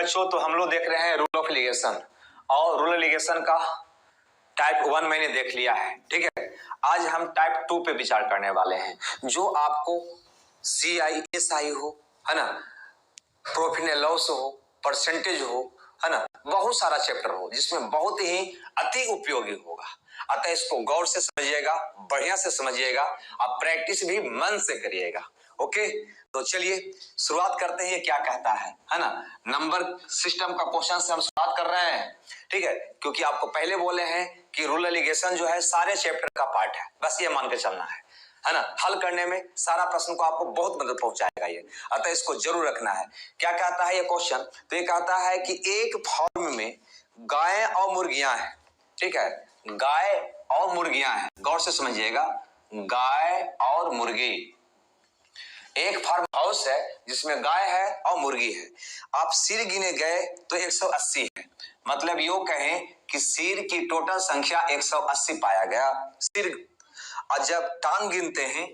बच्चों, तो हम लोग देख रहे हैं रूल ऑफ लिगेशन, और रूल लिगेशन का टाइप 1 मैंने देख लिया है। ठीक है, आज हम टाइप 2 पे विचार करने वाले हैं, जो आपको CI/SI हो, है ना, प्रॉफिट एंड लॉस हो, परसेंटेज हो, है ना, बहुत सारा चैप्टर हो जिसमें बहुत ही अति उपयोगी होगा। अतः इसको गौर से समझिएगा, बढ़िया से समझिएगा, आप प्रैक्टिस भी मन से करिएगा। ओके, तो चलिए शुरुआत करते हैं। क्या कहता है ना, नंबर सिस्टम का क्वेश्चन से हम शुरुआत कर रहे हैं। ठीक है, क्योंकि आपको पहले बोले हैं कि रूल लिगेशन जो है सारे चैप्टर का पार्ट है, बस ये मान के चलना है ना। हल करने में सारा प्रश्न को आपको बहुत मदद पहुंचाएगा ये, अतः इसको जरूर रखना है। क्या कहता है ये क्वेश्चन, तो ये कहता है कि एक फार्म में गाय और मुर्गियां हैं। ठीक है, गाय और मुर्गियां हैं, गौर से समझिएगा, गाय और मुर्गी। एक फार्म हाउस है जिसमें गाय है और मुर्गी है। आप सिर गिने गए तो 180 है, मतलब यो कहें कि सिर की टोटल संख्या 180 पाया गया सिर। और जब टांग गिनते हैं,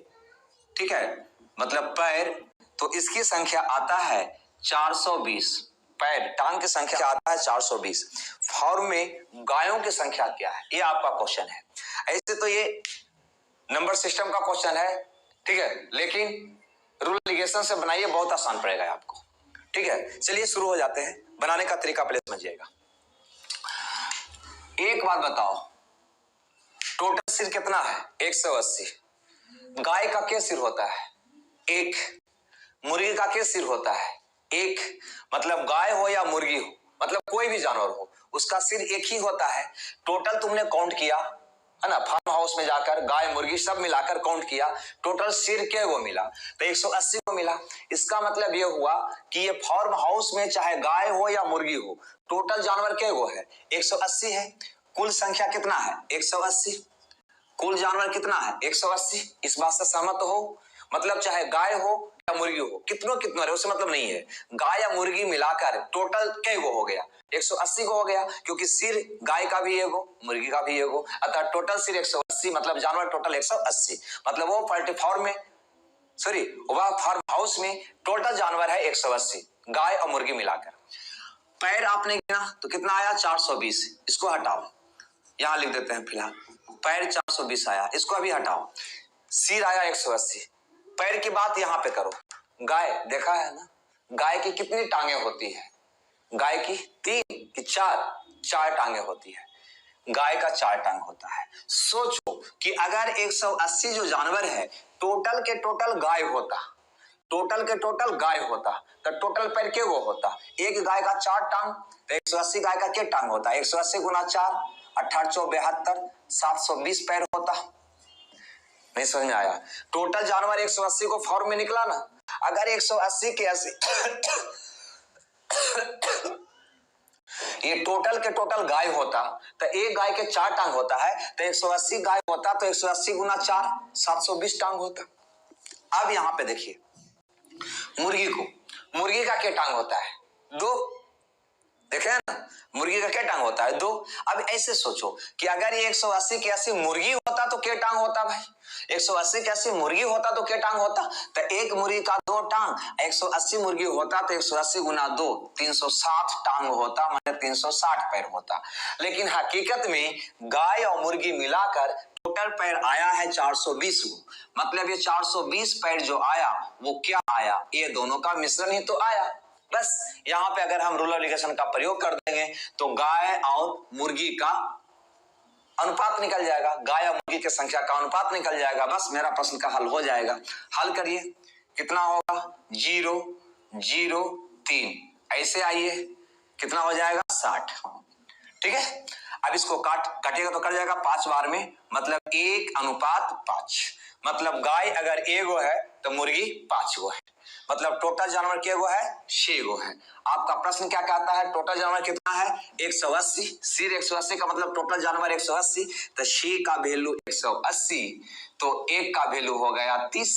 ठीक है, मतलब पैर, तो इसकी संख्या आता है 420। पैर, टांग की संख्या आता है 420। फार्म में गायों की संख्या क्या है, ये आपका क्वेश्चन है। ऐसे तो ये नंबर सिस्टम का क्वेश्चन है, ठीक है, लेकिन रूल लिगेशन से बनाइए, बहुत आसान पड़ेगा आपको। ठीक है, चलिए शुरू हो जाते हैं। बनाने का तरीका पहले समझिएगा। एक बात बताओ, टोटल सिर कितना है? 180। गाय का क्या सिर होता है? 1। मुर्गी का क्या सिर होता है? 1। मतलब गाय हो या मुर्गी हो, मतलब कोई भी जानवर हो, उसका सिर एक ही होता है। टोटल तुमने काउंट किया, है ना, फार्म हाउस में जाकर गाय मुर्गी सब मिलाकर काउंट किया, टोटल सिर क्या वो मिला, तो 180 को मिला। इसका मतलब ये हुआ कि ये फार्म हाउस में चाहे गाय हो या मुर्गी हो, टोटल जानवर क्या वो है? 180 है। कुल संख्या कितना है? 180। कुल जानवर कितना है? 180। इस बात से सहमत हो? मतलब चाहे गाय हो या मुर्गी हो, कितनों रहे उससे मतलब नहीं है, गाय या मुर्गी मिलाकर टोटल क्या वो हो गया? 180 को हो गया, क्योंकि सिर गाय का भी एगो, मुर्गी का भी एगो, अतः टोटल सिर 180, मतलब जानवर टोटल 180। मतलब वो फार्म में, सॉरी, वह फार्म हाउस में टोटल जानवर है 180, गाय और मुर्गी मिलाकर। पैर आपने गिना तो कितना आया? 420। इसको हटाओ, यहां लिख देते हैं फिलहाल। पैर 420 आया, इसको अभी हटाओ। सिर आया 180। पैर की बात यहां पे करो। गाय देखा है ना, गाय की कितनी टांगे होती है? गाय की 3 कि 4 टांगे होती है। गाय का 4 टांग होता है। सोचो कि अगर 180 जो जानवर है, टोटल के टोटल गाय होता, टोटल के टोटल गाय होता, तो टोटल पैर के वो होता? एक गाय का 4 टांग, तो 180 गाय का क्या टांग होता? 180 गुना 4, 18 4 72, 720 पैर होता। नहीं समझ में आया? टोटल जानवर 180 को फॉर्म में निकला ना। अगर 180 के 80 ये टोटल के टोटल गाय होता, तो एक गाय के 4 टांग होता है, तो 180 गाय होता, तो 180 गुना 4, 720 टांग होता। अब यहां पे देखिए मुर्गी को, मुर्गी का क्या टांग होता है? 2। देखे ना, मुर्गी का क्या टांग होता है? 2। अब ऐसे सोचो कि अगर ये 180 के 80 मुर्गी होता तो क्या टांग होता भाई? 180 के 80 मुर्गी होता तो क्या टांग होता? तो एक मुर्गी का 2 टांग, 180 मुर्गी होता तो 180 गुना 2, 360 टांग होता, माने 360 पैर होता। लेकिन हकीकत में गाय और मुर्गी मिलाकर टोटल पैर आया है 420 को। मतलब ये 420 पैर जो आया वो क्या आया? ये दोनों का मिश्रण ही तो आया। बस यहां पे अगर हम रूल लिगेशन का प्रयोग कर देंगे तो गाय और मुर्गी का अनुपात निकल जाएगा, गाय और मुर्गी की संख्या का अनुपात निकल जाएगा। बस मेरा प्रश्न का हल हो जाएगा। हल करिए, कितना होगा? 0 0 3, ऐसे आइए, कितना हो जाएगा? 60। ठीक है, अब इसको काटिएगा तो कट जाएगा 5 बार में, मतलब 1:5। मतलब गाय अगर 1 गो है तो मुर्गी 5 गो है, मतलब टोटल जानवर के गो है? 6 गो है। आपका प्रश्न क्या कहता है? टोटल जानवर कितना है? 180। सिर 180 का मतलब टोटल जानवर 180, तो 6 का वैल्यू 180, तो 1 का वैल्यू हो गया 30।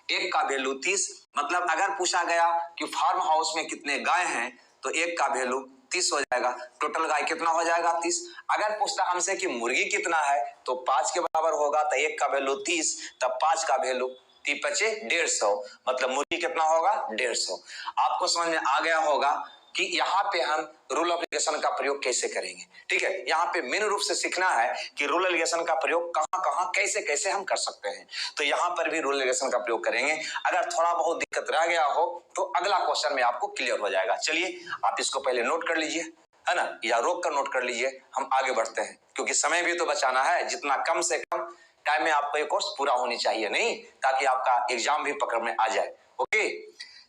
1 का वैल्यू 30, मतलब अगर पूछा गया कि फार्म हाउस में कितने गाय हैं, तो 1 का वैल्यू 30 हो जाएगा। टोटल गाय कितना हो जाएगा? 30। अगर पूछता हमसे कि मुर्गी कितना है, तो 5 के बराबर होगा, तो 1 का वैल्यू 30, तब 5 का वैल्यू 3 × 5 = 150, मतलब मुर्गी कितना होगा? 150। आपको समझ में आ गया होगा कि यहाँ पे हम रूल ऑफ लिगेशन का प्रयोग कैसे करेंगे। ठीक है, यहाँ पे मेन रूप से सीखना है कि रूल लिगेशन का प्रयोग कहाँ कहाँ कैसे कैसे हम कर सकते हैं। तो यहाँ पर भी रूल लिगेशन का प्रयोग करेंगे। अगर थोड़ा बहुत दिक्कत रह गया हो तो अगला क्वेश्चन में आपको क्लियर हो जाएगा। चलिए आप इसको पहले नोट कर लीजिए, है ना, या रोक कर नोट कर लीजिए। हम आगे बढ़ते हैं क्योंकि समय भी तो बचाना है। जितना कम से कम टाइम में आपका ये कोर्स पूरा होनी चाहिए, नहीं, ताकि आपका एग्जाम भी पकड़ में आ जाए। ओके,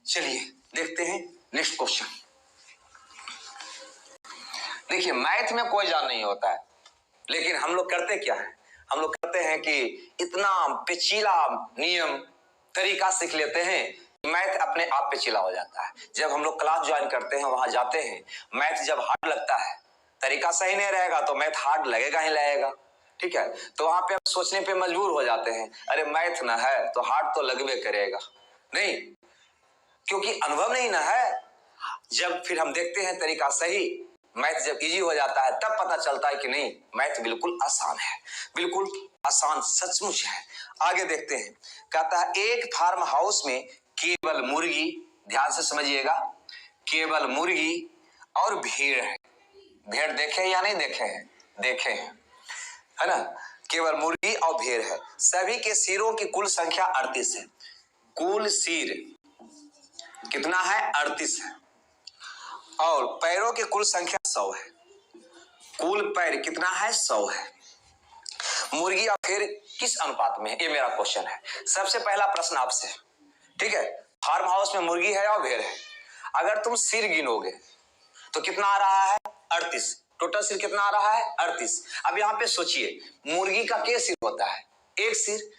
चलिए देखते हैं नेक्स्ट क्वेश्चन। देखिए, मैथ में कोई जान नहीं होता है, लेकिन हम लोग करते क्या है, हम लोग करते हैं कि इतना पेचीला नियम तरीका सीख लेते हैं, मैथ अपने आप पेचीला हो जाता है। जब हम लोग क्लास ज्वाइन करते हैं, वहां जाते हैं, मैथ जब हार्ड लगता है, तरीका सही नहीं रहेगा तो मैथ हार्ड लगेगा ही लगेगा। ठीक है, तो वहां पे हम सोचने पे मजबूर हो जाते हैं, अरे मैथ ना है तो हार्ड तो लगबे करेगा, नहीं, क्योंकि अनुभव नहीं ना है। जब फिर हम देखते हैं तरीका सही, मैथ जब इजी हो जाता है, तब पता चलता है कि नहीं, मैथ बिल्कुल आसान है, बिल्कुल आसान सचमुच है। आगे देखते हैं, कहता है एक फार्म हाउस में केवल मुर्गी, ध्यान से समझिएगा, केवल मुर्गी और भेड़ है। भेड़ देखे या नहीं देखे हैं? देखे हैं, है ना। केवल मुर्गी और भेड़ है। सभी के सिरों की कुल संख्या 38 है। कुल सिर कितना है? 38 है। और पैरों की कुल संख्या 100 है। कुल पैर कितना है? 100 है। मुर्गी और भेड़ किस अनुपात में है? ये मेरा क्वेश्चन है। सबसे पहला प्रश्न आपसे, ठीक है, फार्म हाउस में मुर्गी है और भेड़ है। अगर तुम सिर गिनोगे तो कितना आ रहा है? 38। टोटल सिर कितना आ रहा है? 38। अब यहाँ पे सोचिए, मुर्गी का क्या सिर होता है? एक सिर।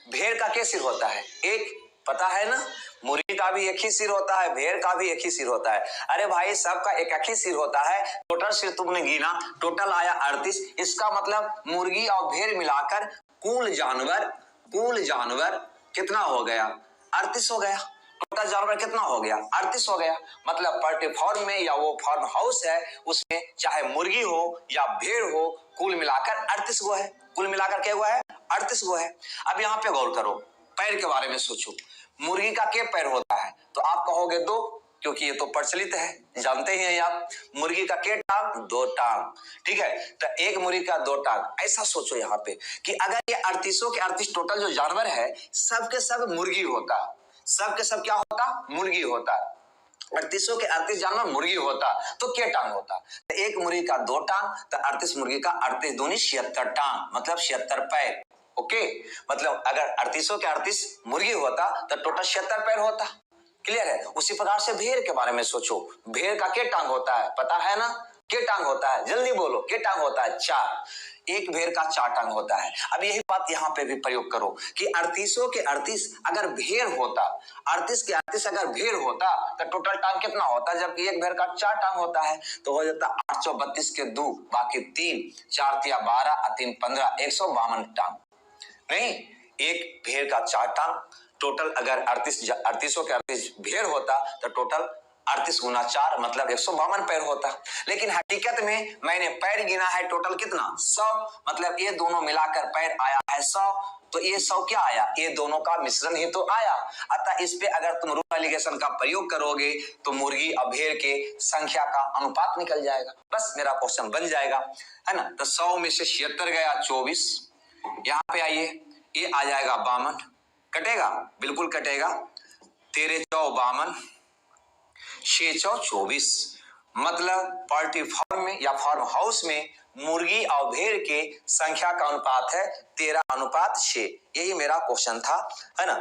भेड़ का क्या सिर होता है? एक। पता है ना, मुर्गी का भी एक ही सिर होता है, भेड़ का भी एक ही सिर होता है। अरे भाई, सबका एक ही सिर होता है। टोटल सिर तुमने गिना, टोटल आया 38। इसका मतलब मुर्गी और भेड़ मिलाकर कुल जानवर कितना हो गया? 38 हो गया। टोटल जानवर कितना हो गया? 38 हो गया। मतलब पोल्ट्री फार्म में या वो फार्म हाउस है, उसमें चाहे मुर्गी हो या भेड़ हो, कुल मिलाकर 38 गो है। कुल मिलाकर क्या हुआ है? 38 गो है। अब यहाँ पे गौर करो, पैर के बारे में सोचो। मुर्गी का क्या पैर होता है? तो आप कहोगे 2, क्योंकि ये तो प्रचलित है, जानते ही हैं आप। मुर्गी का क्या टांग? 2 टांग। ठीक है, तो एक मुर्गी का 2 टांग। ऐसा सोचो यहाँ पे कि अगर ये 38 के 38 टोटल जो जानवर है, सब के सब मुर्गी होता, सब के सब क्या होता? मुर्गी होता। 38 के 38 जानवर मुर्गी होता तो क्या टांग होता? तो एक मुर्गी का 2 टांग, तो 38 मुर्गी का 38 दूनी 76 टांग, मतलब 76 पैर। ओके, मतलब अगर 38 के 38 मुर्गी होता तो टोटल 76 पैर होता। क्लियर है? उसी प्रकार से भेड़ के बारे में सोचो। भेड़ का क्या टांग होता है? पता है ना, क्या टांग होता है? जल्दी बोलो, क्या टांग होता है? 4। एक भेड़ का 4 टांग होता है। अब यही बात यहाँ पे भी प्रयोग करो कि 38 के 38 अगर भेड़ होता, 38 के 38 अगर भेड़ होता तो टोटल टांग कितना होता? जबकि एक भेड़ का 4 टांग होता है, तो हो जाता 832 के 2, बाकी 3, 4 तिया 12, 3 15, 152 टांग। नहीं, एक भेड़ का 4 टांग। टोटल अगर 38 के 38 भेड़ होता तो टोटल 38 गुना 4 मतलब 152 पैर होता। लेकिन हकीकत में मैंने पैर गिना है टोटल कितना? 100, मतलब ये दोनों मिलाकर पैर आया है 100। तो ये 100 क्या आया? ये दोनों का मिश्रण ही तो आया। अतः इस पे अगर तुम रूल लिगेशन का प्रयोग करोगे तो मुर्गी और भेड़ के संख्या का अनुपात निकल जाएगा। बस मेरा क्वेश्चन बन जाएगा, है ना। तो 100 में से 76 गया 24। यहाँ पे आइए, ये आ जाएगा 52, कटेगा? बिल्कुल कटेगा। 13 चौ 52, 6 चौ 24। मतलब पोल्ट्री फार्म में या फार्म हाउस में मुर्गी और भेड़ के संख्या का अनुपात है 13:6। यही मेरा क्वेश्चन था, है ना,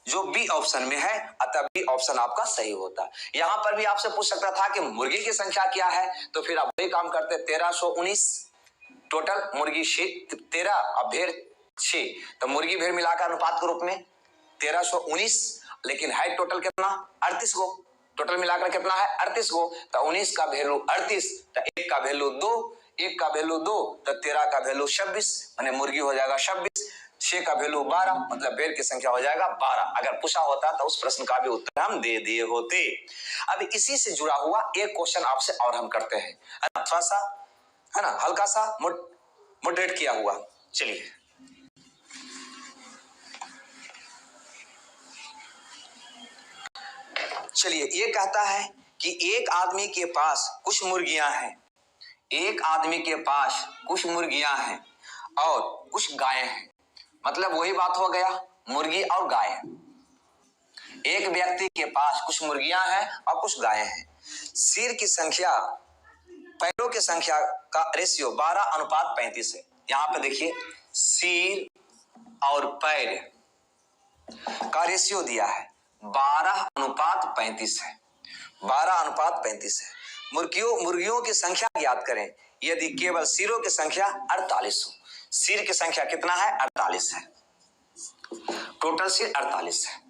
जो बी ऑप्शन में है। अतः बी ऑप्शन आपका सही होता। यहां पर भी आपसे पूछ सकता था कि मुर्गी की संख्या क्या है, तो फिर आप वही काम करते, 1319। टोटल मुर्गी 13 और भेड़ 6, तो मुर्गी भेड़ मिलाकर अनुपात के रूप में 1319। लेकिन है टोटल कितना? 38 गो। टोटल मिलाकर कितना है? 38 गो। तो 19 का वैल्यू 38, तो 1 का वैल्यू 2, 1 का वैल्यू 2, तो 13 का वैल्यू 26, माने मुर्गी हो जाएगा 26। 6 का वैल्यू 12, मतलब भेड़ की संख्या हो जाएगा 12। अगर पूछा होता तो उस प्रश्न का भी उत्तर हम दे दिए होते। अब इसी से जुड़ा हुआ एक क्वेश्चन आपसे और हम करते हैं, थोड़ा सा, है ना, हल्का सा मॉडरेट किया हुआ। चलिए, ये कहता है कि एक आदमी के पास कुछ मुर्गियां हैं, एक आदमी के पास कुछ मुर्गियां हैं और कुछ गायें हैं, मतलब वही बात हो गया, मुर्गी और गाय। एक व्यक्ति के पास कुछ मुर्गियां हैं और कुछ गायें हैं। सिर की संख्या पैरों की संख्या का रेशियो 12:35 है। यहां पे देखिए सिर और पैर का रेशियो दिया है 12:35 है, 12:35 है। मुर्गियों की संख्या ज्ञात करें यदि केवल सिरों की संख्या 48 हो। सिर की संख्या कितना है? 48 है, टोटल सिर 48 है।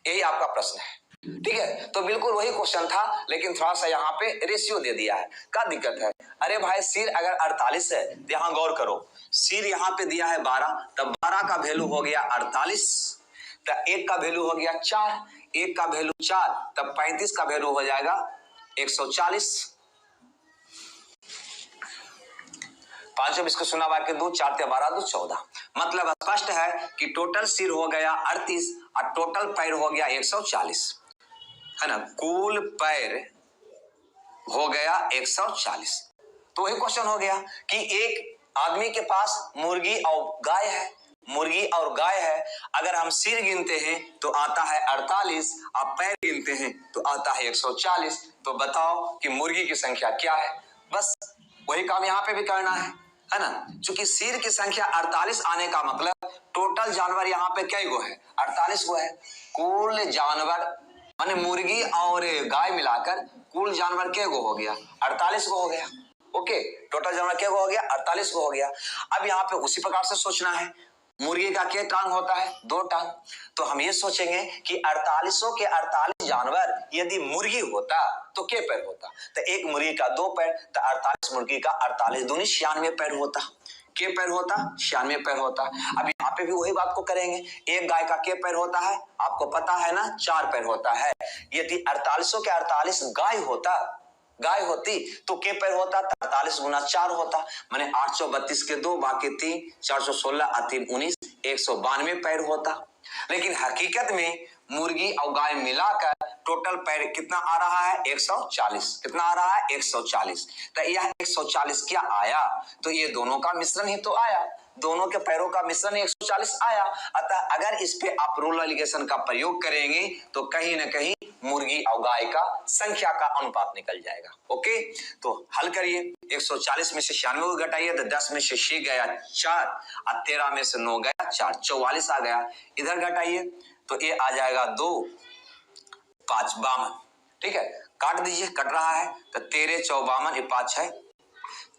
यही आपका प्रश्न है, ठीक है। तो बिल्कुल वही क्वेश्चन था, लेकिन थोड़ा सा यहाँ पे रेशियो दे दिया है। क्या दिक्कत है? अरे भाई सिर अगर 48 है तो यहाँ गौर करो, सिर यहाँ पे दिया है 12, तब 12 का वैल्यू हो गया 48, तब 1 का वैल्यू हो गया 4, 1 का वैल्यू 4, तब 35 का वैल्यू हो जाएगा 140। 520 को 0 बार के 2, 4 × 12 = 14। मतलब स्पष्ट है कि टोटल सिर हो गया 38 और टोटल पैर हो गया 140, है ना। कुल पैर हो गया 140। तो वही क्वेश्चन हो गया कि एक आदमी के पास मुर्गी और गाय है, मुर्गी और गाय है। अगर हम सिर गिनते हैं तो आता है 48 और पैर गिनते हैं तो आता है 140। तो बताओ कि मुर्गी की संख्या क्या है? बस वही काम यहाँ पे भी करना है ना। चूंकि सिर की संख्या 48 आने का मतलब टोटल जानवर यहाँ पे क्या गो है? 48 गो है। कुल जानवर माने मुर्गी और गाय मिलाकर कुल जानवर क्या गो हो गया? 48 गो हो गया। ओके, टोटल जानवर क्या गो हो गया? 48 गो हो गया। अब यहाँ पे उसी प्रकार से सोचना है, मुर्गी का क्या टांग होता है? 2 टांग। तो हम ये सोचेंगे कि 48 के 48 जानवर यदि मुर्गी होता तो क्या पैर होता? तो एक मुर्गी का 2 पैर, तो 48 मुर्गी का 48 दूनी 96 पैर होता। क्या पैर होता? 96 पैर होता। अब यहाँ पे भी वही बात को करेंगे, एक गाय का क्या पैर होता है? आपको पता है ना, 4 पैर होता है। यदि 48 के 48 गाय होती तो क्या पैर होता? 48 × 4 होता, माने 832 के 2 बाकी 3, 416 और 3 19, 192 पैर होता। लेकिन हकीकत में मुर्गी और गाय मिलाकर टोटल पैर कितना आ रहा है? 140। कितना आ रहा है? 140। तो यह 140 क्या आया? तो ये दोनों का मिश्रण ही तो आया, दोनों के पैरों का मिश्रण 140 आया। अतः अगर इस पे आप रूल एलिगेशन का प्रयोग करेंगे तो कहीं ना कहीं मुर्गी और गाय का संख्या का अनुपात निकल जाएगा। ओके, तो हल करिए। 140 में से 96 को घटाइए तो 10 में से 6 गया 4 और 13 में से 9 गया 4, 44 आ गया। इधर घटाइए तो ये आ जाएगा 2, 5, 52। ठीक है, काट दीजिए, कट रहा है तो 13, 54, ये 5 है,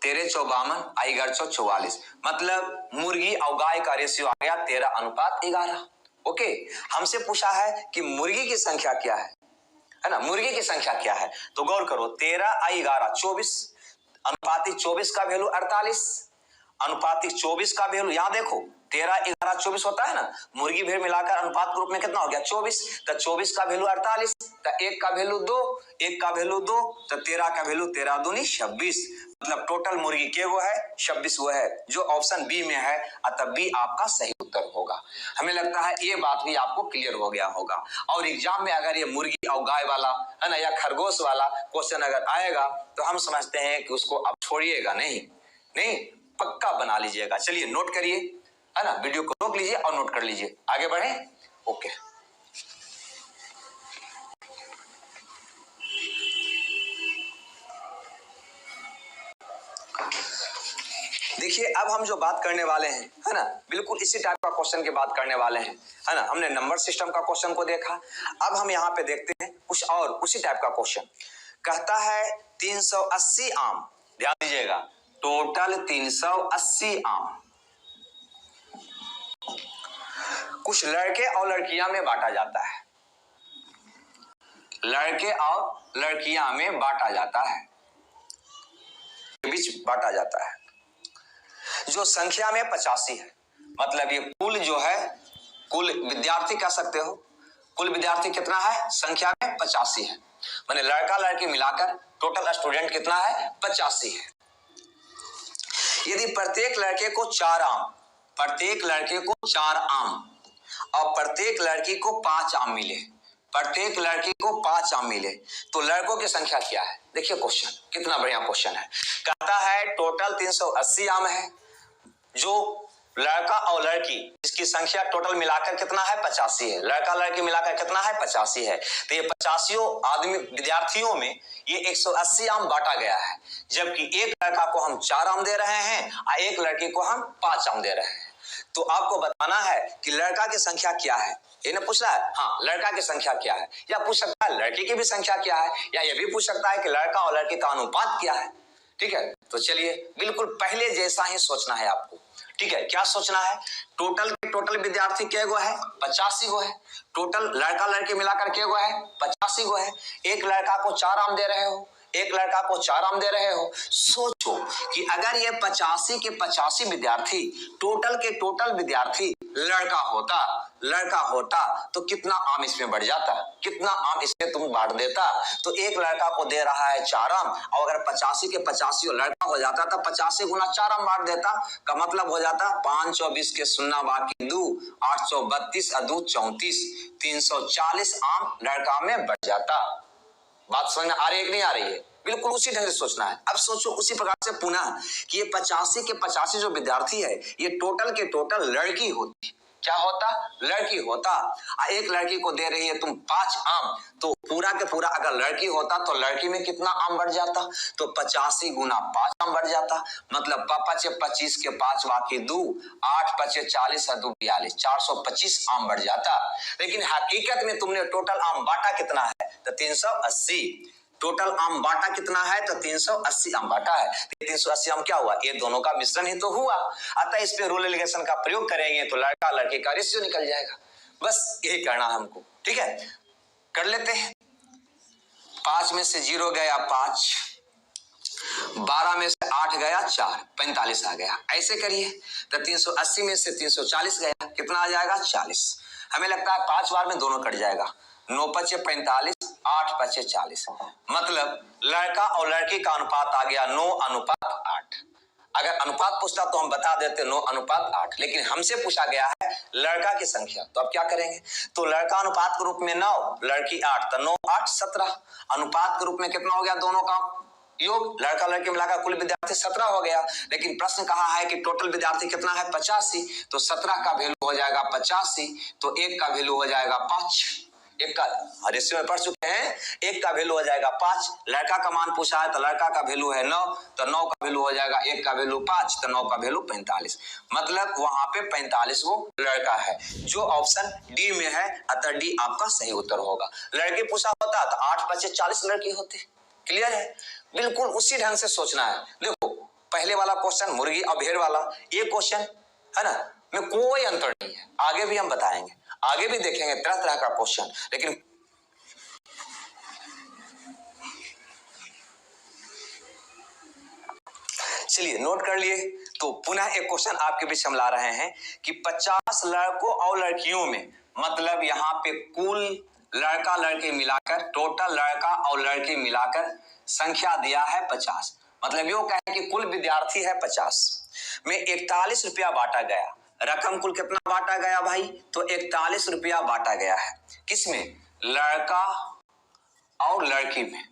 13, 54 आई 44। मतलब मुर्गी और गाय का रेशियो आ गया 13:11। ओके, हमसे पूछा है कि मुर्गी की संख्या क्या है ना, मुर्गी की संख्या क्या है? तो गौर करो, 13:11 24, अनुपातिक 24 का वैल्यू 48, अनुपातिक 24 का वैल्यू यहां देखो 13, 11, 24 होता है ना, मुर्गी भेड़ मिलाकर अनुपात के रूप में कितना हो गया? 24। तो 24 का वैल्यू 48, तो 1 का वैल्यू 2, 1 का वैल्यू 2, तो 13 का वैल्यू 13 दूनी 26। मतलब टोटल मुर्गी के वो है 26 वो है, जो ऑप्शन बी में है। अतः बी आपका सही उत्तर होगा। हमें लगता है ये बात भी आपको क्लियर हो गया होगा। और एग्जाम में अगर ये मुर्गी और गाय वाला है ना या खरगोश वाला क्वेश्चन अगर आएगा तो हम समझते हैं कि उसको आप छोड़िएगा नहीं, पक्का बना लीजिएगा। चलिए नोट करिए, है ना, वीडियो को रोक लीजिए और नोट कर लीजिए। आगे बढ़े। ओके, देखिए अब हम जो बात करने वाले हैं, है ना, बिल्कुल इसी टाइप का क्वेश्चन की बात करने वाले हैं, है ना। हमने नंबर सिस्टम का क्वेश्चन को देखा, अब हम यहाँ पे देखते हैं कुछ और उसी टाइप का क्वेश्चन। कहता है 380 आम, ध्यान दीजिएगा, टोटल 380 आम कुछ लड़के और लड़कियां में बांटा जाता है, लड़के और लड़कियां में बांटा जाता है, बीच बांटा जाता है, जो संख्या में 85 है। मतलब ये कुल जो है, कुल विद्यार्थी कह सकते हो, कुल विद्यार्थी कितना है? संख्या में 85 है, माने लड़का लड़की मिलाकर टोटल स्टूडेंट कितना है? 85 है। यदि प्रत्येक लड़के को 4 आम, प्रत्येक लड़के को 4 आम और प्रत्येक लड़की को 5 आम मिले प्रत्येक लड़की को 5 आम मिले तो लड़कों की संख्या क्या है? देखिए क्वेश्चन कितना बढ़िया क्वेश्चन है। कहता है टोटल 380 आम है, जो लड़का और लड़की इसकी संख्या टोटल मिलाकर कितना है? 85 है। लड़का लड़की मिलाकर कितना है? 85 है। तो ये 85 आदमी विद्यार्थियों में ये 180 आम बांटा गया है, जबकि एक लड़का को हम 4 आम दे रहे हैं और एक लड़की को हम 5 आम दे रहे हैं। तो आपको बताना है कि लड़का की संख्या क्या है। ये ना पूछ रहा है, हाँ लड़का की संख्या क्या है, या पूछ सकता है लड़की की भी संख्या क्या है, या ये भी पूछ सकता है कि लड़का और लड़की का अनुपात क्या है। ठीक है, तो चलिए बिल्कुल पहले जैसा ही सोचना है आपको। ठीक है, क्या सोचना है? टोटल विद्यार्थी क्या गो है? 85 गो है। टोटल लड़का लड़की मिलाकर क्या गो है? 85 गो है। एक लड़का को 4 आम दे रहे हो, एक लड़का को 4 आम दे रहे हो। सोचो कि अगर ये 85 के 85 विद्यार्थी टोटल के टोटल विद्यार्थी लड़का होता तो कितना आम इसमें बढ़ जाता, कितना आम इसमें तुम बांट देता। तो एक लड़का को दे रहा है 4 आम, और अगर 85 के 85 लड़का हो जाता तो 85 गुना 4 आम बांट देता, का मतलब हो जाता 5 24 के 0 बाकी 2 832 और 2 34 340 आम लड़का में बढ़ जाता। बात समझ में आ रही है कि नहीं आ रही है? बिल्कुल उसी ढंग से सोचना है। अब सोचो उसी प्रकार से पुनः कि ये 85 के 85 जो विद्यार्थी है ये टोटल के टोटल लड़की होती, क्या होता? लड़की होता। एक लड़की को दे रही है तुम 5 आम, तो पूरा के पूरा अगर लड़की होता तो लड़की में कितना आम बढ़ जाता? तो 85 गुना 5 आम बढ़ जाता। मतलब 5 25 के 5 बाकी 2 8 5 40 और 2 42 425 आम बढ़ जाता। लेकिन हकीकत में तुमने टोटल आम बांटा कितना है? तो 380। टोटल आम बांटा कितना है? तो 380 आम बांटा है। 380 आम क्या हुआ? ये दोनों का मिश्रण ही तो हुआ। अतः इस पे रूल एलिगेशन का प्रयोग करेंगे तो लड़का लड़की का रेशियो निकल जाएगा। बस यही करना है हमको। ठीक है, कर लेते हैं। 5 में से 0 गया 5, 12 में से 8 गया 4, 45 आ गया। ऐसे करिए तो 380 में से 340 गया, कितना आ जाएगा? 40। हमें लगता है 5 बार में दोनों कट जाएगा। 9 5 45, 8 5 40। मतलब लड़का और लड़की का अनुपात आ गया 9 अनुपात 8। अगर अनुपात पूछता तो हम बता देते 9 अनुपात 8, लेकिन हमसे पूछा गया है लड़का की संख्या, तो अब क्या करेंगे? तो लड़का अनुपात के रूप में 9, लड़की 8, तो 9 8 17। अनुपात के रूप में कितना हो गया? दोनों का योग, लड़का लड़की मिलाकर कुल विद्यार्थी 17 हो गया। लेकिन प्रश्न कहा है कि टोटल विद्यार्थी कितना है? 85। तो 17 का वैल्यू हो जाएगा 85, तो 1 का वैल्यू हो जाएगा 5। एक का रेशियो में पढ़ चुके हैं, 1 का वैल्यू हो जाएगा 5। लड़का का मान पूछा है तो लड़का का वैल्यू है 9, तो 9 का वैल्यू हो जाएगा 1 का वैल्यू 5, तो 9 का वैल्यू 45। मतलब वहां पे 45 वो लड़का है, जो ऑप्शन डी में है। अतः डी आपका सही उत्तर होगा। लड़की पूछा होता तो 8 5 40 लड़की होते। क्लियर है? बिल्कुल उसी ढंग से सोचना है। देखो पहले वाला क्वेश्चन मुर्गी और भेड़ वाला, ये क्वेश्चन है ना, में कोई अंतर नहीं है। आगे भी हम बताएंगे, आगे भी देखेंगे तरह तरह का क्वेश्चन। लेकिन चलिए नोट कर लिए। तो पुनः एक क्वेश्चन आपके बीच हम ला रहे हैं कि 50 लड़कों और लड़कियों में, मतलब यहाँ पे कुल लड़का लड़की मिलाकर, टोटल लड़का और लड़की मिलाकर संख्या दिया है 50। मतलब यो कहें कि कुल विद्यार्थी है 50 में 41 रुपया बांटा गया। रकम कुल कितना बांटा गया भाई? तो 41 रुपया बांटा गया है। किसमें? लड़का और लड़की में।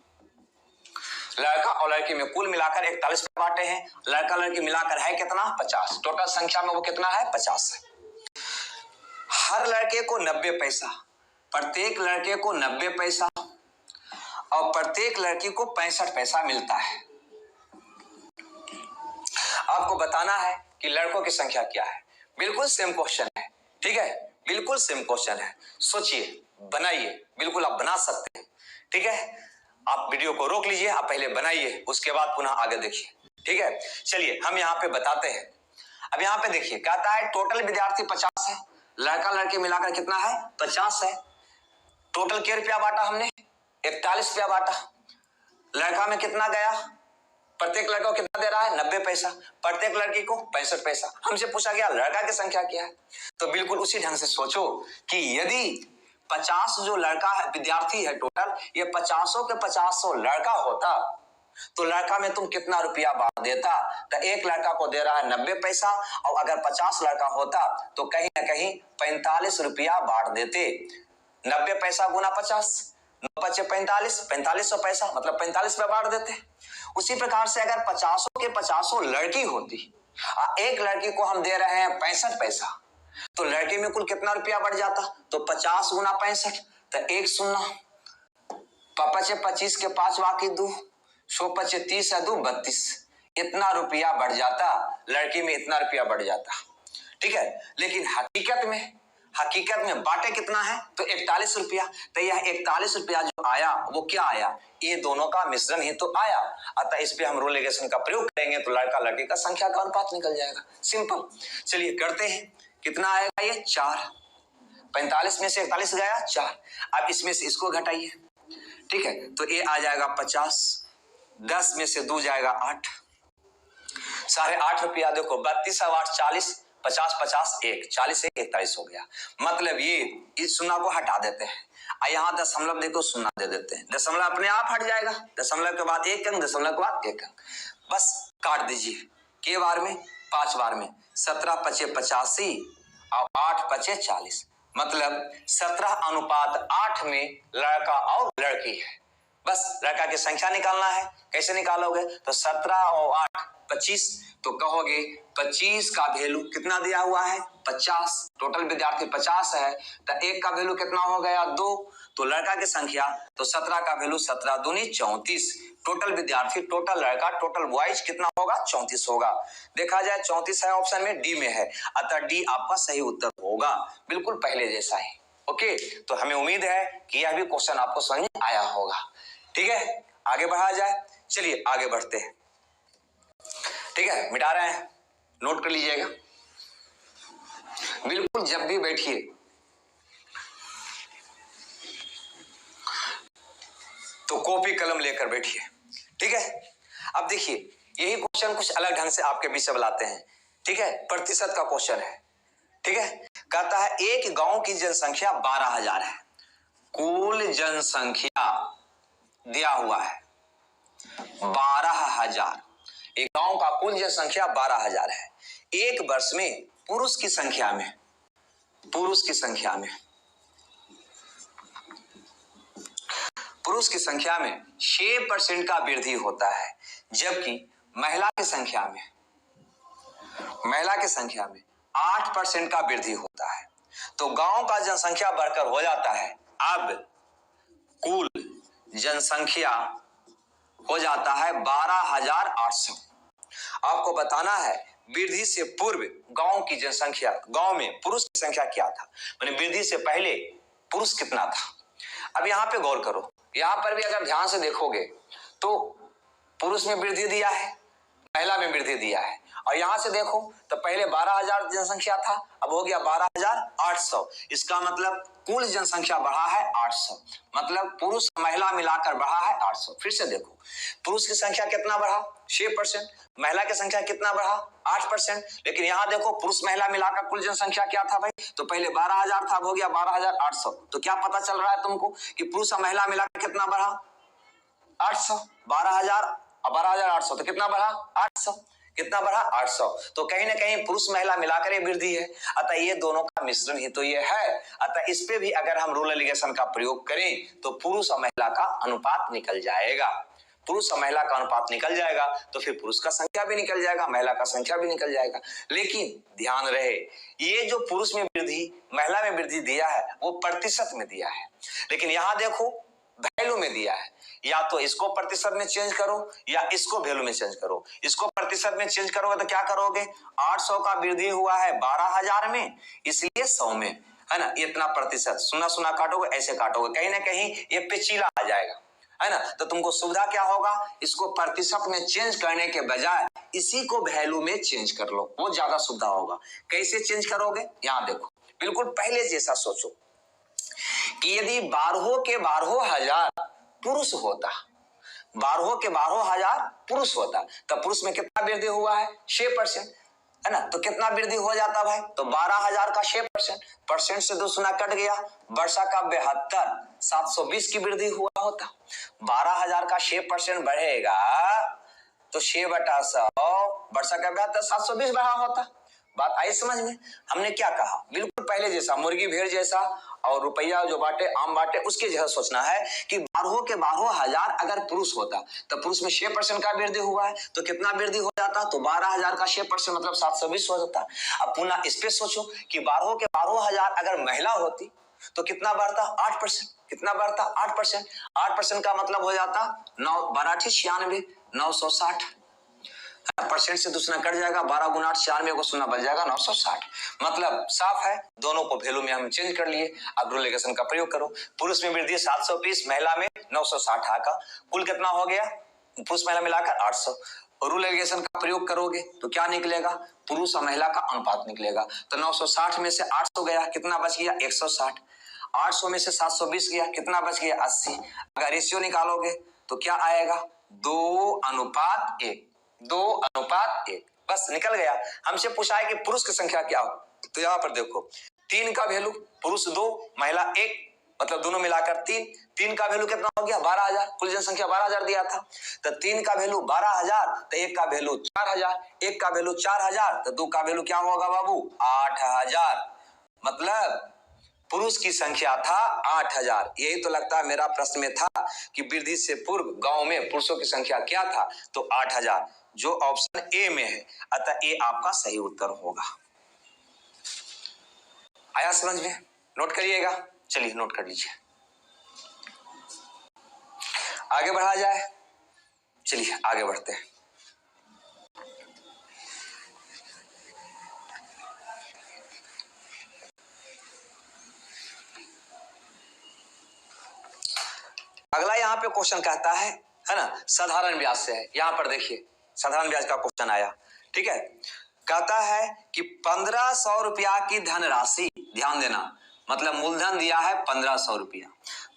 लड़का और लड़की में कुल मिलाकर 41 बांटे हैं। लड़का लड़की मिलाकर है कितना? 50। टोटल संख्या में वो कितना है? 50 है। हर लड़के को 90 पैसा, प्रत्येक लड़के को 90 पैसा और प्रत्येक लड़की को 65 पैसा मिलता है। आपको बताना है कि लड़कों की संख्या क्या है। बिल्कुल सेम क्वेश्चन है। ठीक है, बिल्कुल सेम क्वेश्चन है। सोचिए, बनाइए, बिल्कुल आप बना सकते हैं। ठीक है, आप वीडियो को रोक लीजिए, आप पहले बनाइए, उसके बाद पुनः आगे देखिए। ठीक है, चलिए हम यहाँ पे बताते हैं। अब यहाँ पे देखिए, कहता है टोटल विद्यार्थी 50 है, लड़का लड़की मिलाकर कितना है? 50 है। टोटल क्या रुपया बांटा हमने? 41 रुपया बांटा। लड़का में कितना गया? प्रत्येक लड़का को कितना दे रहा है? 90 पैसा। प्रत्येक लड़की को 65 पैसा। हमसे पूछा गया लड़का की संख्या क्या है। तो बिल्कुल उसी ढंग से सोचो कि यदि 50 जो लड़का है, विद्यार्थी है टोटल, ये 50 के 50 लड़का होता तो लड़का में तुम कितना रुपया बांट देता? तो एक लड़का को दे रहा है 90 पैसा, और अगर 50 लड़का होता तो कहीं ना कहीं 45 रुपया बांट देते। 90 पैसा गुना 50, 9 पचे 45, 4500 पैसा, मतलब 45 पे बांट देते हैं। उसी प्रकार से अगर 50 के 50 लड़की होती, एक लड़की को हम दे रहे हैं 65 पैसा, तो लड़की में कुल कितना रुपया बढ़ जाता? तो 50 गुना 65, तो 1 शून्य, पचे 25 के 5 बाकी 2, 100 पचे 30 है 2 32, इतना रुपया बढ़ जाता, लड़की में इतना रुपया बढ़ जाता। ठीक है, लेकिन हकीकत में बांटे कितना है? तो 41 रुपया। तो यह 41 रुपया जो आया वो क्या आया? ये दोनों का मिश्रण ही तो आया। अतः इस पे हम रूल रिलेशन का प्रयोग करेंगे तो लड़का लड़की का संख्या का अनुपात निकल जाएगा। सिंपल। चलिए करते हैं। कितना आएगा ये? 4। 45 में से 41 गया 4। अब इसमें से इसको घटाइए। ठीक है, तो ये आ जाएगा 50, 10 में से 2 जाएगा 8, 8.5 रुपया। देखो 32 और 8 40, 50 50 1, 40 से 41 हो गया। मतलब ये इस शून्य को हटा देते हैं, यहाँ दशमलव देखो शून्य दे देते हैं, दशमलव अपने आप हट जाएगा। दशमलव के बाद 1 अंक, दशमलव के बाद 1 अंक, बस काट दीजिए। के बार में? 5 बार में। 17 पचे 85 और 8 पचे 40, मतलब 17:8 में लड़का और लड़की है। बस लड़का की संख्या निकालना है। कैसे निकालोगे? तो 17 और 8 25, तो कहोगे 25 का वैल्यू कितना दिया हुआ है? 50। टोटल विद्यार्थी 50 है, तो 1 का वैल्यू कितना हो गया? 2। तो लड़का की संख्या, तो 17 का वैल्यू 17 दूनी 34। टोटल विद्यार्थी, टोटल लड़का, टोटल बॉयज कितना होगा? 34 होगा। देखा जाए 34 है ऑप्शन में, डी में है, अतः डी आपका सही उत्तर होगा, बिल्कुल पहले जैसा ही। ओके, तो हमें उम्मीद है कि यह भी क्वेश्चन आपको समझ में आया होगा। ठीक है, आगे बढ़ा जाए। चलिए आगे बढ़ते हैं। ठीक है, मिटा रहे हैं, नोट कर लीजिएगा। बिल्कुल जब भी बैठिए तो कॉपी कलम लेकर बैठिए। ठीक है, अब देखिए यही क्वेश्चन कुछ अलग ढंग से आपके बीच में लाते हैं। ठीक है, प्रतिशत का क्वेश्चन है। ठीक है, कहता है एक गांव की जनसंख्या 12,000 है, कुल जनसंख्या दिया हुआ है 12,000। एक गांव का कुल जनसंख्या 12,000 है। एक वर्ष में पुरुष की संख्या में 6% का वृद्धि होता है, जबकि महिला की संख्या में 8% का वृद्धि होता है। तो गांव का जनसंख्या बढ़कर हो जाता है, अब कुल जनसंख्या हो जाता है 12,800। आपको बताना है वृद्धि से पूर्व गांव की जनसंख्या, गांव में पुरुष की संख्या क्या था, माने वृद्धि से पहले पुरुष कितना था। अब यहां पे गौर करो, यहां पर भी अगर ध्यान से देखोगे तो पुरुष में वृद्धि दिया है, महिला में वृद्धि दिया है, और यहां से देखो तो पहले 12,000 जनसंख्या था, अब हो गया 12,800। इसका मतलब कुल जनसंख्या बढ़ा है 800, मतलब पुरुष महिला मिलाकर बढ़ा है 800। फिर से देखो, पुरुष की संख्या कितना बढ़ा? 6%। महिला की संख्या कितना बढ़ा? 8%। लेकिन यहाँ देखो पुरुष महिला मिलाकर कुल जनसंख्या क्या था भाई? तो पहले 12,000 था, अब हो गया 12,800। तो क्या पता चल रहा है तुमको कि पुरुष और महिला मिलाकर कितना बढ़ा? 800। 12,000 और 12,800 तो कितना बढ़ा? 800। कितना बढ़ा? 800। तो कहीं ना कहीं पुरुष महिला मिलाकर ये वृद्धि है, अतः ये दोनों का मिश्रण ही तो ये है। अतः इस पे भी अगर हम रूल लिगेशन का प्रयोग करें तो पुरुष और महिला का अनुपात निकल जाएगा। पुरुष और महिला का अनुपात निकल जाएगा तो फिर पुरुष का संख्या भी निकल जाएगा, महिला का संख्या भी निकल जाएगा। लेकिन ध्यान रहे, ये जो पुरुष में वृद्धि महिला में वृद्धि दिया है वो प्रतिशत में दिया है, लेकिन यहां देखो वैल्यू में दिया है। या तो इसको प्रतिशत में चेंज करो या इसको वैल्यू में चेंज करो। इसको प्रतिशत में चेंज करोगे तो क्या करोगे? 800 का वृद्धि हुआ है 12,000 में, इसलिए 100 में, है ना, इतना प्रतिशत। सुना सुना काटोगे, ऐसे काटोगे, कहीं ना कहीं ये पेचीला आ जाएगा, है ना। तो तुमको सुविधा क्या होगा? इसको प्रतिशत में चेंज करने के बजाय इसी को वैल्यू में चेंज कर लो, वो ज्यादा सुविधा होगा। कैसे चेंज करोगे? यहां देखो, बिल्कुल पहले जैसा सोचो कि यदि 12 के 12,000 पुरुष होता, 12 के 12,000 पुरुष होता, तब पुरुष में कितना वृद्धि हुआ है? 6%, है ना। तो कितना वृद्धि हो जाता भाई? तो 12,000 का 6%, परसेंट से 2 शून्य कट गया, वर्षा का 72, 720 की वृद्धि हुआ होता। 12,000 का 6% बढ़ेगा तो 6/100, वर्षा का 72, 720 बढ़ा होता। बात आई समझ में? हमने क्या कहा? बिल्कुल पहले जैसा मुर्गी भेड़ जैसा और रुपया जो बांटे आम बांटे उसके जैसा सोचना है कि 12,000 अगर पुरुष होता तो पुरुष में 6% का वृद्धि हुआ है तो कितना वृद्धि हो जाता, तो 12,000 का 6% मतलब 720 हो जाता। अब पुनः इस पे सोचो कि 12,000 अगर महिला होती तो कितना बढ़ता, 8%। कितना बढ़ता, 8%। 8% का मतलब हो जाता 9 12 96, 960 परसेंट से दूसरा कट जाएगा, 12 गुना 8 96 को सुना बन जाएगा 960। मतलब साफ है, दोनों को वैल्यू में हम चेंज कर लिए। अब रूल रिलेशन का प्रयोग करो। पुरुष में वृद्धि 720, महिला में 960 का कुल कितना हो गया, पुरुष महिला मिलाकर 800। रूल रिलेशन का प्रयोग करोगे तो क्या निकलेगा, पुरुष और महिला का अनुपात निकलेगा। तो 960 में से 800 गया, कितना बच गया 160। 800 में से 720 गया, कितना बच गया 80। अगर रेशियो निकालोगे तो क्या आएगा, 2:1, 2:1। बस निकल गया। हमसे पूछा है कि पुरुष की संख्या क्या हो, तो यहां पर देखो 3 का वैल्यू, पुरुष 2 महिला 1 मतलब दोनों मिलाकर 3। 3 का वैल्यू कितना हो गया 12,000, कुल जनसंख्या 12,000 दिया था। तो 3 का वैल्यू 12,000, तो 1 का वैल्यू 4,000, 1 का वैल्यू 4,000, तो 2 का वैल्यू क्या होगा बाबू 8,000। मतलब पुरुष की संख्या था 8,000। यही तो लगता है मेरा प्रश्न में था कि वृद्धि से पूर्व गांव में पुरुषों की संख्या क्या था, तो 8,000, जो ऑप्शन ए में है। अतः ए आपका सही उत्तर होगा। आया समझ में, नोट करिएगा। चलिए नोट कर लीजिए, आगे बढ़ा जाए। चलिए आगे बढ़ते हैं। अगला यहाँ पे क्वेश्चन कहता है ना, साधारण ब्याज से है। यहां पर देखिए साधारण ब्याज का क्वेश्चन आया, ठीक है। कहता है कि 1,500 रुपया की धनराशि, ध्यान देना, मतलब मूलधन दिया है 1,500 रुपया।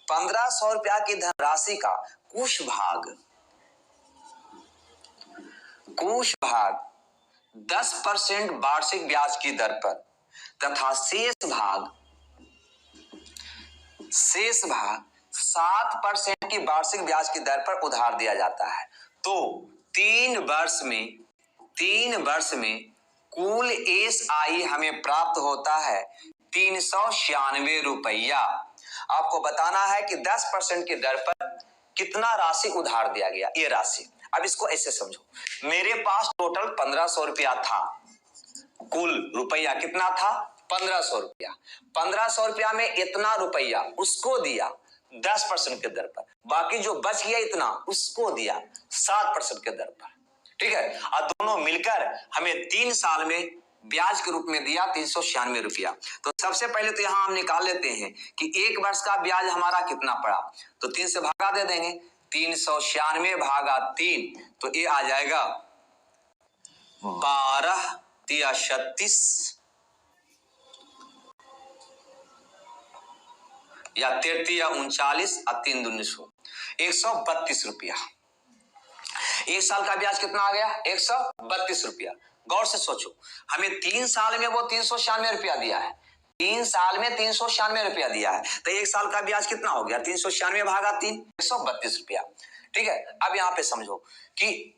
1,500 रुपया की धनराशि का कुछ भाग 10% वार्षिक ब्याज की दर पर तथा शेष भाग 7% की वार्षिक ब्याज की दर पर उधार दिया जाता है। तो 3 वर्ष में कुल एसआई हमें प्राप्त होता है 396 रुपया। आपको बताना है कि 10% की दर पर कितना राशि उधार दिया गया, ये राशि। अब इसको ऐसे समझो, मेरे पास टोटल 1,500 रुपया था, कुल रुपया कितना था 1,500 रुपया। 1,500 रुपया में इतना रुपया उसको दिया 10% के दर पर, बाकी जो बच गया इतना उसको दिया 7% के दर पर, ठीक है। और दोनों मिलकर हमें 3 साल में ब्याज के रूप में दिया 396 रुपया। तो सबसे पहले तो यहां हम निकाल लेते हैं कि 1 वर्ष का ब्याज हमारा कितना पड़ा, तो 3 से भागा दे देंगे, 396 भागा 3, तो ये आ जाएगा 12 या 36 या 33 या 39 और 3 दूनी 132 रुपया। 1 साल का ब्याज कितना आ गया 132 रुपया। गौर से सोचो, हमें 3 साल में वो 396 रुपया दिया है, 3 साल में 396 रुपया दिया है, तो 1 साल का ब्याज कितना हो गया 396 भागा 3, 132 रुपया, ठीक है। अब यहां पे समझो कि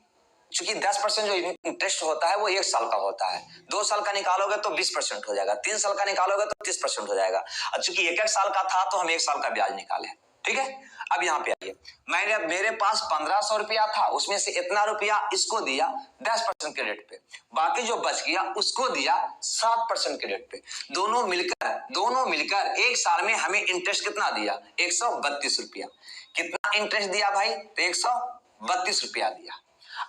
चूंकि 10% जो इंटरेस्ट होता है वो 1 साल का होता है, 2 साल का निकालोगे तो 20% हो जाएगा, 3 साल का निकालोगे तो 30% हो जाएगा। और चूंकि 1 साल का था तो हम 1 साल का ब्याज निकाले, ठीक है। अब यहाँ पे आइए, मेरे पास 1,500 रुपया था, उसमें से इतना रुपया इसको दिया 10% के रेट पे, बाकी जो बच गया उसको दिया 7% के रेट पे। दोनों मिलकर 1 साल में हमें इंटरेस्ट कितना दिया 132 रुपया। कितना इंटरेस्ट दिया भाई, तो 132 रुपया दिया।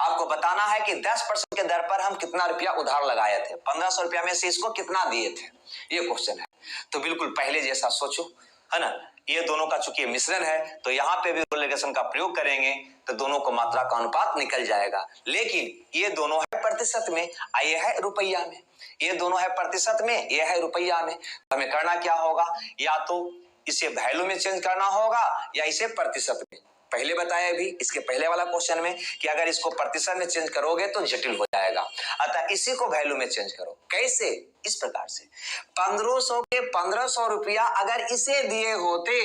आपको बताना है कि 10% के दर पर हम कितना रुपया उधार लगाए थे, 1,500 रुपया में से इसको कितना दिए थे, ये क्वेश्चन है। तो बिल्कुल पहले जैसा सोचो, है ना। ये दोनों का चूंकि मिश्रण है तो यहाँ पे भी रिलेशन का प्रयोग करेंगे तो दोनों को मात्रा का अनुपात निकल जाएगा। लेकिन ये दोनों है प्रतिशत में, ये है रुपया में, ये दोनों है प्रतिशत में, ये है रुपया में। हमें करना क्या होगा, या तो इसे वैल्यू में चेंज करना होगा या इसे प्रतिशत में। पहले बताया भी इसके पहले वाला क्वेश्चन में कि अगर इसको प्रतिशत में चेंज करोगे तो जटिल हो जाएगा, अतः इसी को वैल्यू में चेंज करो। कैसे, इस प्रकार से 1,500 के 1,500 रुपया अगर इसे दिए होते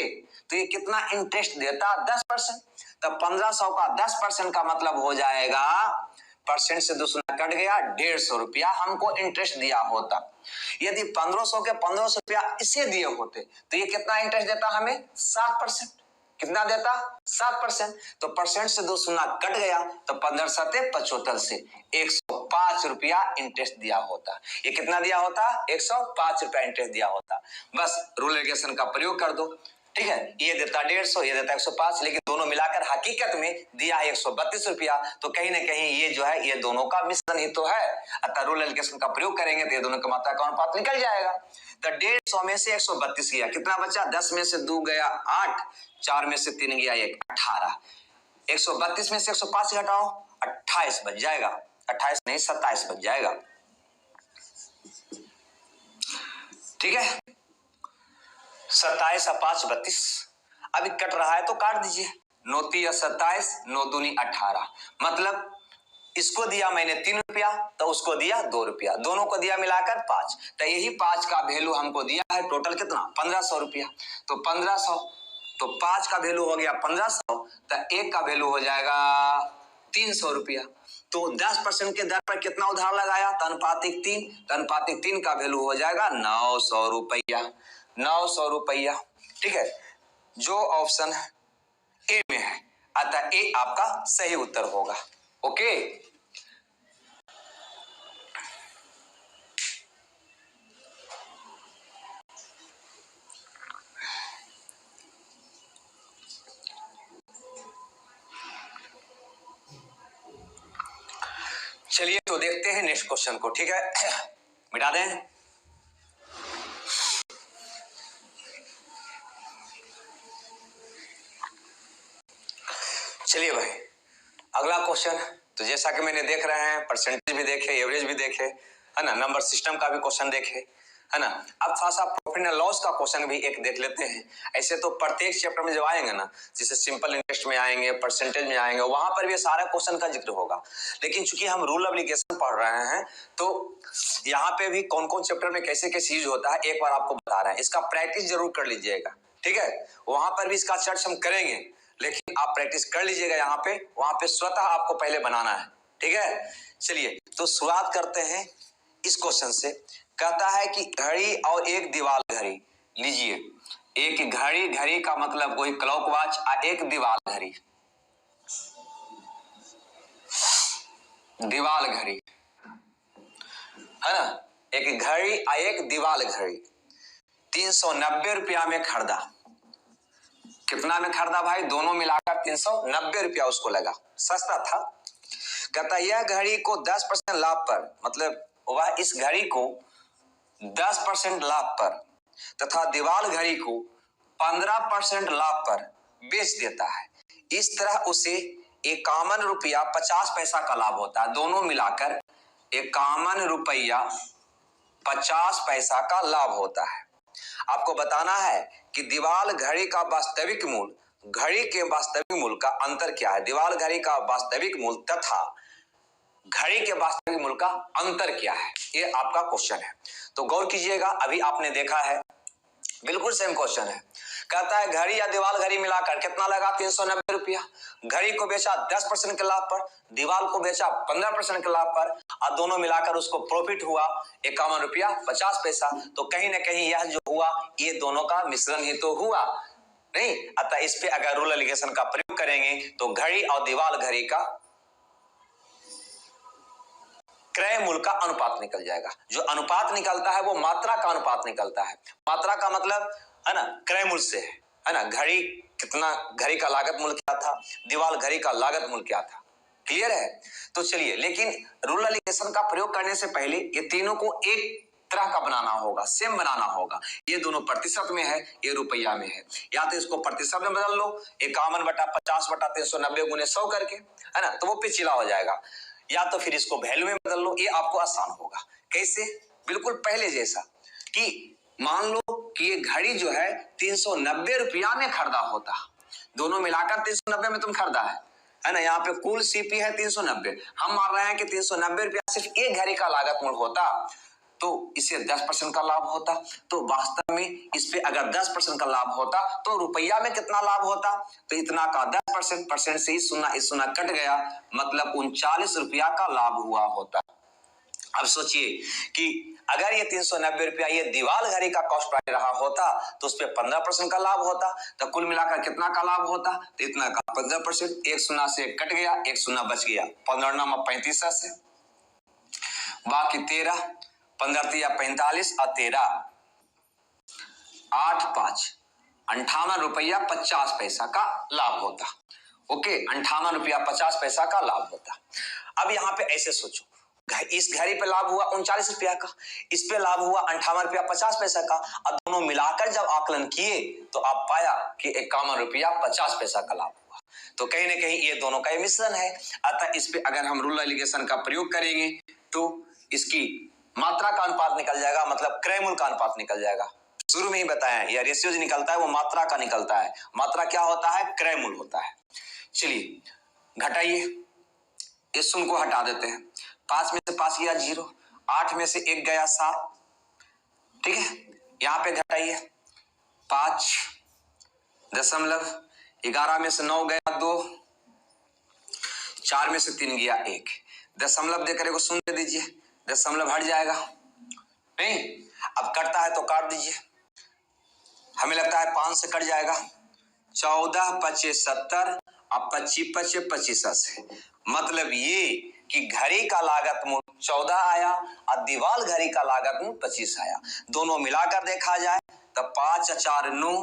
तो ये कितना इंटरेस्ट देता 10%, तब 1,500 का 10% का मतलब हो जाएगा परसेंट से 2 शून्य कट गया, 150 रुपया हमको इंटरेस्ट दिया होता। यदि 1500 के 1500 रुपया इसे दिए होते तो ये कितना इंटरेस्ट देता हमें? 7%। कितना देता? 7%। तो परसेंट से 2 शून्य कट गया तो 15 सते 75 से 105 रुपया इंटरेस्ट दिया होता। ये कितना दिया होता? 105 रुपया इंटरेस्ट दिया होता। बस रूल रेगुलेशन का प्रयोग कर दो, ठीक है। ये देता 150, ये देता 105, लेकिन दोनों मिलाकर हकीकत में दिया है 132 रुपया। तो कहीं ना कहीं ये जो है ये दोनों का मिश्रण ही तो है। अतः रूल रेगुलेशन का प्रयोग करेंगे तो ये दोनों का मात्रा का अनुपात निकल जाएगा। तो 150 में से 132 गया, कितना बचा? 10 में से 2 गया 8, 4 में से 3 गया 1, 18। 132 में से 105 घटाओ, 28 बच जाएगा। 28 नहीं 27 बच जाएगा, ठीक है। 27 और 5 32। अभी कट रहा है तो काट दीजिए। 9 3 27, 9 दूनी 18। मतलब इसको दिया मैंने 3 रुपया तो उसको दिया 2 रुपया, दोनों को दिया मिलाकर 5। तो यही 5 का वैल्यू हमको दिया है टोटल कितना? 1500 रुपया। तो 1500, तो 5 का वैल्यू हो गया 1500, तो 1 का वैल्यू हो जाएगा 300 रुपया। तो 10% के दर पर कितना उधार लगाया? अनुपातिक 3। तो अनुपातिक 3 का वैल्यू हो जाएगा 900 रुपया। 900 रुपया, ठीक है। जो ऑप्शन ए में है, अतः ए आपका सही उत्तर होगा। ओके, चलिए तो देखते हैं नेक्स्ट क्वेश्चन को, ठीक है। मिटा दें। चलिए भाई अगला क्वेश्चन। तो जैसा कि मैंने देख रहे हैं, परसेंटेज भी देखे, एवरेज भी देखे, है ना, नंबर सिस्टम का भी क्वेश्चन देखे, है ना। अब थोड़ा सा प्रॉफिट एंड लॉस का क्वेश्चन भी एक देख लेते हैं। ऐसे तो प्रत्येक चैप्टर में जब आएंगे ना, जैसे सिंपल इंटरेस्ट में आएंगे, परसेंटेज में आएंगे, वहां पर भी सारा क्वेश्चन का जिक्र होगा। लेकिन चूंकि हम रूल एप्लीकेशन पढ़ रहे हैं तो यहाँ पे भी कौन कौन चैप्टर में कैसे कैसे यूज होता है एक बार आपको बता रहे हैं। इसका प्रैक्टिस जरूर कर लीजिएगा, ठीक है। वहां पर भी इसका चर्चा हम करेंगे, लेकिन आप प्रैक्टिस कर लीजिएगा यहाँ पे। वहां पे स्वतः आपको पहले बनाना है, ठीक है। चलिए तो शुरुआत करते हैं इस क्वेश्चन से। कहता है कि घड़ी और एक दीवार घड़ी लीजिए। एक घड़ी, घड़ी का मतलब कोई क्लॉक वॉच, और एक दीवार घड़ी, दीवार घड़ी, है ना। एक घड़ी और एक दीवार घड़ी 390 रुपया में खरीदा। कितना में खरीदा भाई? दोनों मिलाकर 390 रुपया उसको लगा, सस्ता था। कहता यह घड़ी को 10% लाभ पर, मतलब वह इस घड़ी को 10% लाभ पर तथा दीवार घड़ी को 15% लाभ पर बेच देता है। इस तरह उसे 51 रुपया 50 पैसा का लाभ होता है। दोनों मिलाकर 51 रुपया 50 पैसा का लाभ होता है। आपको बताना है कि दीवार घड़ी का वास्तविक मूल्य, घड़ी के वास्तविक मूल्य का अंतर क्या है। दीवार घड़ी का वास्तविक मूल्य तथा घड़ी के वास्तविक मूल्य का अंतर क्या है, ये आपका क्वेश्चन है। तो गौर कीजिएगा, अभी आपने देखा है बिल्कुल सेम क्वेश्चन है। कहता है घड़ी या दीवार घड़ी मिलाकर कितना लगा? 390 रुपया। घड़ी को बेचा 10% के लाभ पर, दीवार को बेचा 15% के लाभ पर, और दोनों मिलाकर उसको प्रॉफिट हुआ 51 रुपया 50 पैसा। तो कहीं ना कहीं यह जो हुआ ये दोनों का मिश्रण ही तो हुआ नहीं। अतः इस पे अगर रूल एलिगेशन का प्रयोग करेंगे तो घड़ी और दीवार घड़ी का क्रय मूल्य का अनुपात निकल जाएगा। जो अनुपात निकलता है वो मात्रा का अनुपात निकलता है। मात्रा का मतलब है ना क्रय मूल्य से है ना। घड़ी कितना, घड़ी का लागत मूल्य क्या था, दीवार घड़ी का लागत मूल्य क्या था, क्लियर है। तो चलिए, लेकिन रूल एलिगेशन का प्रयोग करने से पहले ये तीनों को एक तरह का बनाना होगा, सेम बनाना होगा। ये दोनों प्रतिशत में है, ये रुपया में है। या तो इसको प्रतिशत में बदल लो, 51/50/390 गुने 100 करके, है ना, तो वो पिछला हो जाएगा। या तो फिर इसको वैल्यू में बदल लो, ये आपको आसान होगा। कैसे? बिल्कुल पहले जैसा कि मान लो कि ये घड़ी जो है 390 रुपया में खरीदा होता, दोनों मिलाकर 390 में तुम खरीदा है ना। यहाँ पे कुल सीपी है 390, हम मान रहे हैं कि 390 रुपया सिर्फ एक घड़ी का लागत मूल्य होता। तो इसे 10% का लाभ होता। तो वास्तव में इस पे अगर 10% का लाभ होता तो रुपया में कितना लाभ होता, तो इतना का 10%, परसेंट से इस सुना कट गया, मतलब 39 रुपया का लाभ हुआ होता। अब सोचिए कि अगर ये 390 रुपया ये दीवाल घड़ी का कॉस्ट प्राइस रहा होता तो उस पर 15% का लाभ होता, तो कुल मिलाकर कितना का लाभ होता, तो इतना का 15%। एक सुना से कट गया, एक सुना बच गया, 15 में 35 से बाकी 13, 15 या 45 और 13 8 5 58 रुपया 50 पैसा का लाभ होता। ओके, 58 रुपया 50 पैसा का लाभ होता। अब यहाँ पे ऐसे सोचो, इस घड़ी पे लाभ हुआ 39 रुपया का, इस पे लाभ हुआ 58 रुपया 50 पैसा का, और दोनों मिलाकर जब आकलन किए तो आप पाया कि 51 रुपया 50 पैसा का लाभ हुआ। तो कहीं ना कहीं ये दोनों का मिश्रण है। अतः इस पे अगर हम रूल एलिगेशन का प्रयोग करेंगे तो इसकी मात्रा का अनुपात निकल जाएगा, मतलब क्रय मूल्य का अनुपात निकल जाएगा। शुरू में ही बताया यह रेशियो जो निकलता है वो मात्रा का निकलता है। मात्रा क्या होता है, क्रय मूल्य होता है। चलिए घटाइए, इस शून्य को हटा देते हैं। 5 में से 5 गया 0, 8 में से 1 गया 7, ठीक है। यहां पे घटाइए, 5 दशमलव, 11 में से 9 गया 2, 4 में से 3 गया 1, दशमलव देकर को शून्य दे दीजिए, दशमलव हट जाएगा नहीं। अब कटता है तो काट दीजिए, हमें लगता है 5 से कट जाएगा, 14 25 70 अब 25 25 25 से, मतलब ये कि घड़ी का लागत मूल्य 14 आया और दीवाल घड़ी का लागत मूल्य 25 आया। दोनों मिलाकर देखा जाए तो 5 4 9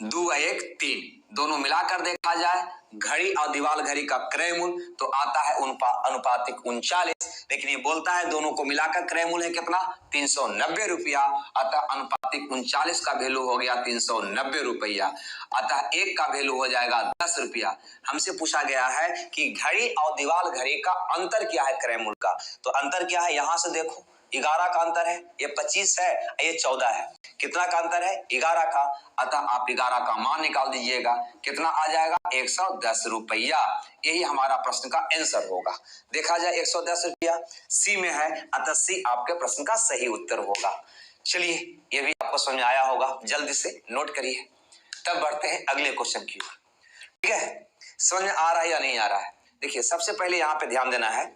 2 1 3, दोनों मिलाकर देखा जाए घड़ी और दीवाल घड़ी का क्रय मूल्य तो आता है अनुपातिक 39, लेकिन ये बोलता है दोनों को मिलाकर क्रय मूल्य है कितना, 390 रुपया। अतः अनुपातिक 39 का वैल्यू हो गया 390 रुपया, अतः एक का वैल्यू हो जाएगा 10 रुपया। हमसे पूछा गया है कि घड़ी और दीवाल घड़ी का अंतर क्या है क्रय मूल्य का, तो अंतर क्या है, यहां से देखो 11 का अंतर है, ये 25 है, ये 14 है, कितना का अंतर है, 11 का। अतः आप 11 का मान निकाल दीजिएगा, कितना आ जाएगा, 110 रुपया। यही हमारा प्रश्न का आंसर होगा। देखा जाए 110 रुपया सी में है, अतः सी आपके प्रश्न का सही उत्तर होगा। चलिए ये भी आपको समझ आया होगा, जल्दी से नोट करिए, तब बढ़ते हैं अगले क्वेश्चन की ओर। ठीक है, समझ में आ रहा है या नहीं आ रहा है। देखिए सबसे पहले यहाँ पे ध्यान देना है,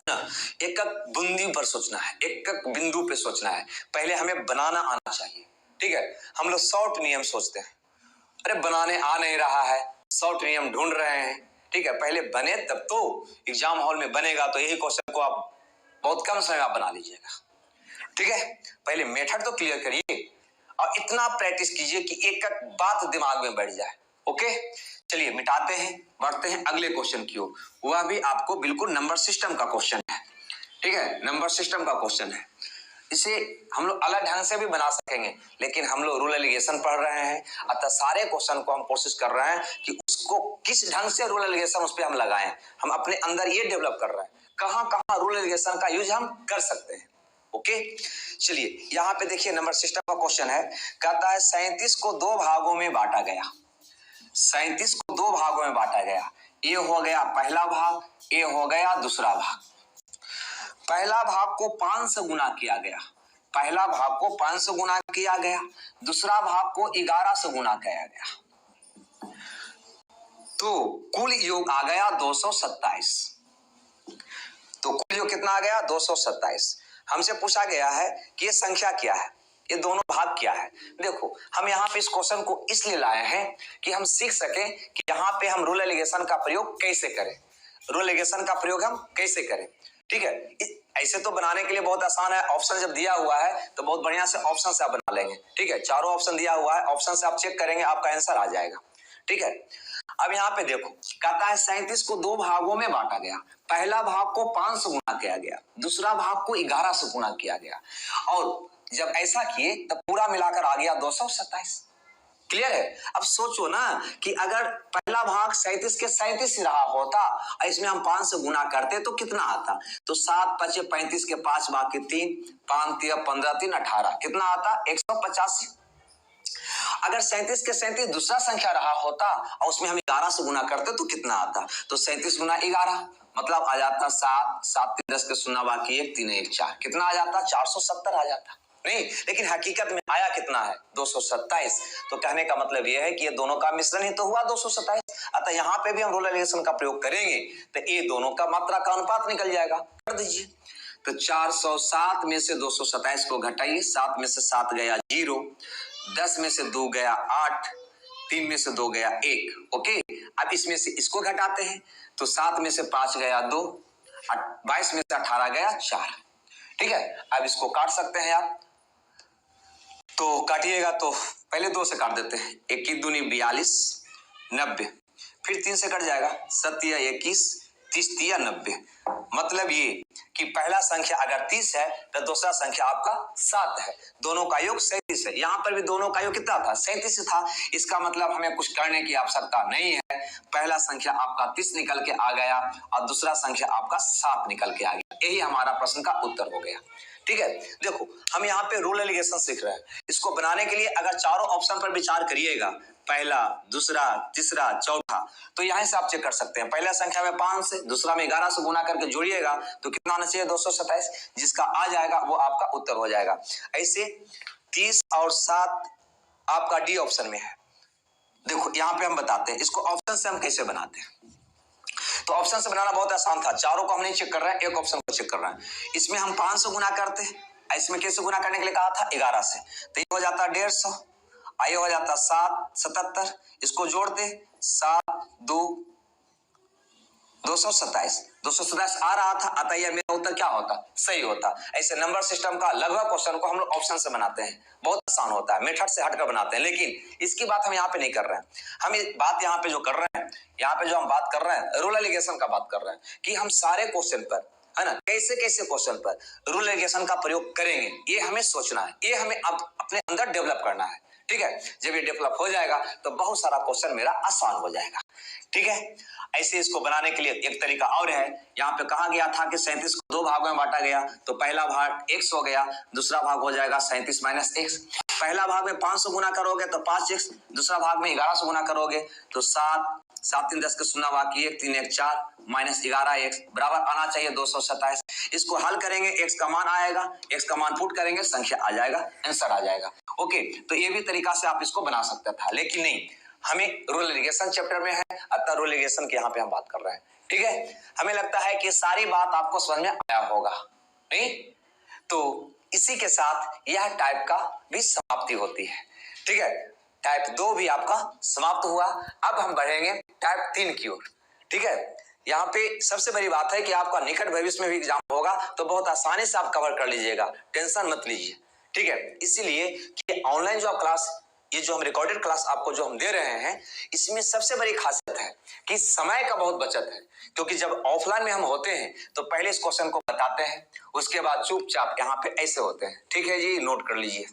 एक बिंदु पर सोचना है, एक बिंदु पे सोचना है। पहले हमें बनाना आना चाहिए, ठीक है। हम लोग शॉर्ट नियम सोचते हैं, अरे बनाने आ नहीं रहा है, शॉर्ट नियम ढूंढ रहे हैं, ठीक है। पहले बने तब तो एग्जाम हॉल में बनेगा, तो यही क्वेश्चन को आप बहुत कम समय में बना लीजिएगा, ठीक है। पहले मेथड तो क्लियर करिए और इतना प्रैक्टिस कीजिए कि एक एक बात दिमाग में बैठ जाए। ओके, चलिए मिटाते हैं, बढ़ते हैं अगले क्वेश्चन की ओर। वह भी आपको बिल्कुल नंबर सिस्टम का क्वेश्चन है, ठीक है, नंबर सिस्टम का क्वेश्चन है। इसे हम लोग अलग ढंग से भी बना सकेंगे, लेकिन हम लोग रूल एलिगेशन पढ़ रहे हैं, अतः सारे क्वेश्चन को हम कोशिश कर रहे हैं कि उसको किस ढंग से रूल एलिगेशन उस पर हम लगाएं। हम अपने अंदर ये डेवलप कर रहे हैं कहां कहां रूल एलिगेशन का यूज हम कर सकते हैं। ओके, चलिए यहाँ पे देखिए नंबर सिस्टम का क्वेश्चन है, कहता है 37 को 2 भागों में बांटा गया। 37 को 2 भागों में बांटा गया, ये हो गया पहला भाग, ये हो गया दूसरा भाग। पहला भाग को 5 से गुना किया गया, पहला भाग को 5 से गुना किया गया, दूसरा भाग को 11 से गुना किया गया, तो कुल योग आ गया 227। तो कुल योग कितना आ गया, 227। हमसे पूछा गया है कि ये संख्या क्या है, ये दोनों भाग क्या है। देखो हम यहाँ पे इस क्वेश्चन को इसलिए लाए हैं कि हम सीख सकें कि यहाँ पे हम रूल एलिगेशन का प्रयोग कैसे करें, रूल एलिगेशन का प्रयोग हम कैसे करें, ठीक है। ऐसे तो बनाने के लिए बहुत आसान है, ऑप्शन जब दिया हुआ है तो बहुत बढ़िया से ऑप्शन से आप बना लेंगे, ठीक है। चारों ऑप्शन दिया हुआ है, ऑप्शन से आप चेक करेंगे आपका आंसर आ जाएगा, ठीक है। अब यहाँ पे देखो कहता है 37 को 2 भागों में बांटा गया, पहला भाग को 5 से गुना किया गया, दूसरा भाग को 11 से गुना किया गया, और जब ऐसा किए तब पूरा मिलाकर आ गया 227। क्लियर है। अब सोचो ना कि अगर पहला भाग 37 के 37 रहा होता और इसमें हम 5 से गुना करते तो कितना आता, तो 7 5 35 के 5 बाकी 3 5 3 15 3 18, कितना आता 185। अगर 37 के 37 दूसरा संख्या रहा होता और उसमें हम 11 से गुना करते तो कितना आता, तो 37 गुना 11 मतलब आ जाता 7, 7 3 10 के शून्य बाकी 1 3 1 4, कितना आ जाता 470 आ जाता नहीं, लेकिन हकीकत में आया कितना है 227। तो कहने का मतलब यह है कि ये दोनों का मिश्रण ही तो हुआ 227। अतः यहाँ पे भी हम रूलर एलिगेशन का प्रयोग करेंगे तो ये दोनों का मात्रा का अनुपात निकल जाएगा। कर दीजिए तो 407 में से 227 को घटाइए, 7 में से 7 गया 0, 10 में से 2 गया 8, 3 में से 2 गया 1। ओके, अब इसमें से इसको घटाते हैं तो 7 में से 5 गया 2, 22 में से 18 गया 4। ठीक है, अब इसको काट सकते हैं आप, तो काटिएगा तो पहले 2 से काट देते हैं, 1 की दूनी 42, 90, फिर 3 से कट जाएगा, 7 या 21, 30 या 90। मतलब ये कि पहला संख्या अगर 30 है तो दूसरा संख्या आपका 7 है, दोनों का योग 37 है। यहाँ पर भी दोनों का योग कितना था 37 था। इसका मतलब हमें कुछ करने की आवश्यकता नहीं है, पहला संख्या आपका 30 निकल के आ गया और दूसरा संख्या आपका 7 निकल के आ गया। यही हमारा प्रश्न का उत्तर हो गया। ठीक है, देखो हम यहाँ पे रूल एलिगेशन सीख रहे हैं, इसको बनाने के लिए अगर चारों ऑप्शन पर विचार करिएगा, पहला, दूसरा, तीसरा, चौथा, तो यहाँ से आप चेक कर सकते हैं। पहला संख्या में 5 से, दूसरा में 11 से गुना करके जोड़िएगा तो कितना आना चाहिए 227, जिसका आ जाएगा वो आपका उत्तर हो जाएगा। ऐसे 30 और 7 आपका डी ऑप्शन में है। देखो यहाँ पे हम बताते हैं इसको ऑप्शन से हम कैसे बनाते हैं। तो ऑप्शन से बनाना बहुत आसान था, चारों को हम नहीं चेक कर रहे हैं, एक ऑप्शन को चेक कर रहे हैं। इसमें हम 5 से गुना करते हैं, इसमें कैसे गुना करने के लिए कहा था 11 से, तो ये हो जाता 150, आइए हो जाता 7 77, इसको जोड़ते 7 2 227 आ रहा था, अतः यह मेरा उत्तर क्या होता सही होता। ऐसे नंबर सिस्टम का लगभग क्वेश्चन को हम लोग ऑप्शन से बनाते हैं, बहुत आसान होता है, मेथड से हटकर बनाते हैं, लेकिन इसकी बात हम यहाँ पे नहीं कर रहे हैं। हम बात यहाँ पे जो कर रहे हैं, यहाँ पे जो हम बात कर रहे हैं रूल एलिगेशन का बात कर रहे हैं कि हम सारे क्वेश्चन पर, है ना, कैसे कैसे क्वेश्चन पर रूल एलिगेशन का प्रयोग करेंगे, ये हमें सोचना है, ये हमें अपने अंदर डेवलप करना है। ठीक है, जब ये डेवलप हो जाएगा तो बहुत सारा क्वेश्चन मेरा आसान हो जाएगा। ठीक है, ऐसे इसको बनाने के लिए एक तरीका और है। यहाँ पे कहा गया था कि 37 को 2 भागों में बांटा गया, तो पहला भाग x हो गया, दूसरा भाग हो जाएगा 37 माइनस x। पहला भाग में 5 से गुना करोगे तो 5x, दूसरा भाग में 11 से गुना करोगे तो 7 7 3 10 के शून्य बाकी 1 3 1 4 माइनस 11x बराबर आना चाहिए 227। इसको हल करेंगे, x का मान आएगा, x का मान पुट करेंगे, संख्या आ जाएगा, आंसर आ जाएगा। ओके, तो ये भी तरीका से आप इसको बना सकते था, लेकिन नहीं, हमें रूल एलिगेशन चैप्टर में है, अतः रूल एलिगेशन की यहाँ पे हम बात कर रहे हैं। ठीक है, हमें लगता है कि सारी बात आपको समझ में आया होगा, नहीं? तो इसी के साथ यह टाइप का भी समाप्ति होती है। ठीक है, टाइप 2 भी आपका समाप्त हुआ। अब हम बढ़ेंगे टाइप 3 की ओर। ठीक है, यहाँ पे सबसे बड़ी बात है कि आपका निकट भविष्य में भी एग्जाम होगा तो बहुत आसानी से आप कवर कर लीजिएगा, टेंशन मत लीजिए। ठीक है, इसीलिए कि ऑनलाइन जो क्लास, ये जो हम रिकॉर्डेड क्लास आपको जो हम दे रहे हैं, इसमें सबसे बड़ी खासियत है कि समय का बहुत बचत है, क्योंकि जब ऑफलाइन में हम होते हैं तो पहले इस क्वेश्चन को बताते हैं, उसके बाद चुपचाप यहाँ पे ऐसे होते हैं। ठीक है जी, नोट कर लीजिए।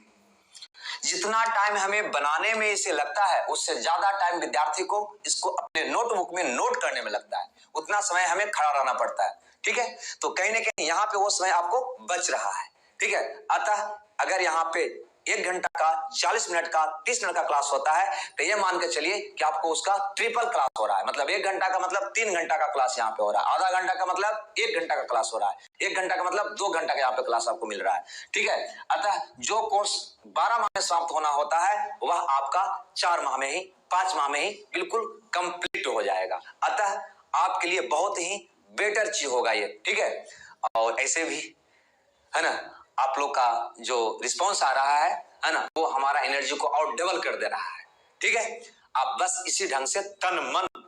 जितना टाइम हमें बनाने में इसे लगता है उससे ज्यादा टाइम विद्यार्थी को इसको अपने नोटबुक में नोट करने में लगता है, उतना समय हमें खड़ा रहना पड़ता है। ठीक है, तो कहीं ना कहीं यहाँ पे वो समय आपको बच रहा है। ठीक है, अतः अगर यहाँ पे 1 घंटा का, 40 मिनट का, 30 मिनट का क्लास होता है तो ये मान के चलिए कि आपको उसका ट्रिपल क्लास हो रहा है। मतलब 1 घंटा का मतलब 3 घंटा का क्लास यहाँ पे हो रहा है, आधा घंटा का मतलब 1 घंटा का क्लास हो रहा है, 1 घंटा का मतलब 2 घंटा का यहाँ पे क्लास आपको मिल रहा है। ठीक है, अतः जो कोर्स 12 माह में समाप्त होना होता है वह आपका 4 माह में ही, 5 माह में ही बिल्कुल कंप्लीट हो जाएगा। अतः आपके लिए बहुत ही बेटर चीज होगा ये। ठीक है, और ऐसे भी है ना, आप लोग का जो रिस्पॉन्स आ रहा है ना, वो हमारा एनर्जी को और डबल कर दे रहा है। ठीक है, आप बस इसी ढंग से तन मन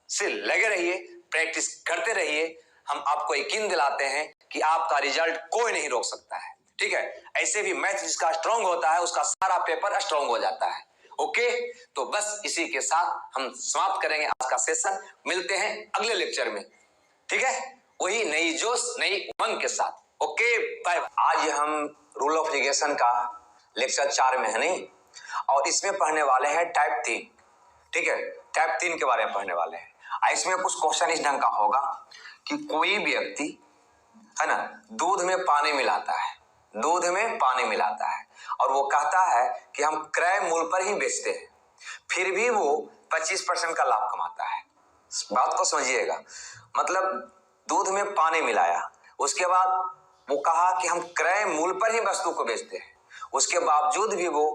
से लगे रहिए, प्रैक्टिस करते रहिए। हम आपको यकीन दिलाते हैं कि आपका रिजल्ट कोई नहीं रोक सकता है। ठीक है, ऐसे भी मैथ जिसका स्ट्रांग होता है उसका सारा पेपर स्ट्रांग हो जाता है। ओके, तो बस इसी के साथ हम समाप्त करेंगे आज का सेशन। मिलते हैं अगले लेक्चर में। ठीक है, वही नई जोश नई उमंग के साथ। Okay bye. आज हम रूल ऑफ एलिगेशन का लेक्चर 4 में है नहीं, और इसमें पढ़ने वाले हैं टाइप 3। ठीक है, टाइप 3 के बारे में पढ़ने वाले हैं। इसमें कुछ क्वेश्चन इस ढंग का होगा कि कोई व्यक्ति, है ना, दूध में पानी मिलाता है, दूध में पानी मिलाता है और वो कहता है कि हम क्रय मूल्य पर ही बेचते हैं, फिर भी वो 25% का लाभ कमाता है। बात को समझिएगा, मतलब दूध में पानी मिलाया, उसके बाद वो कहा कि हम क्रय मूल्य पर ही वस्तु को बेचते हैं, उसके बावजूद भी वो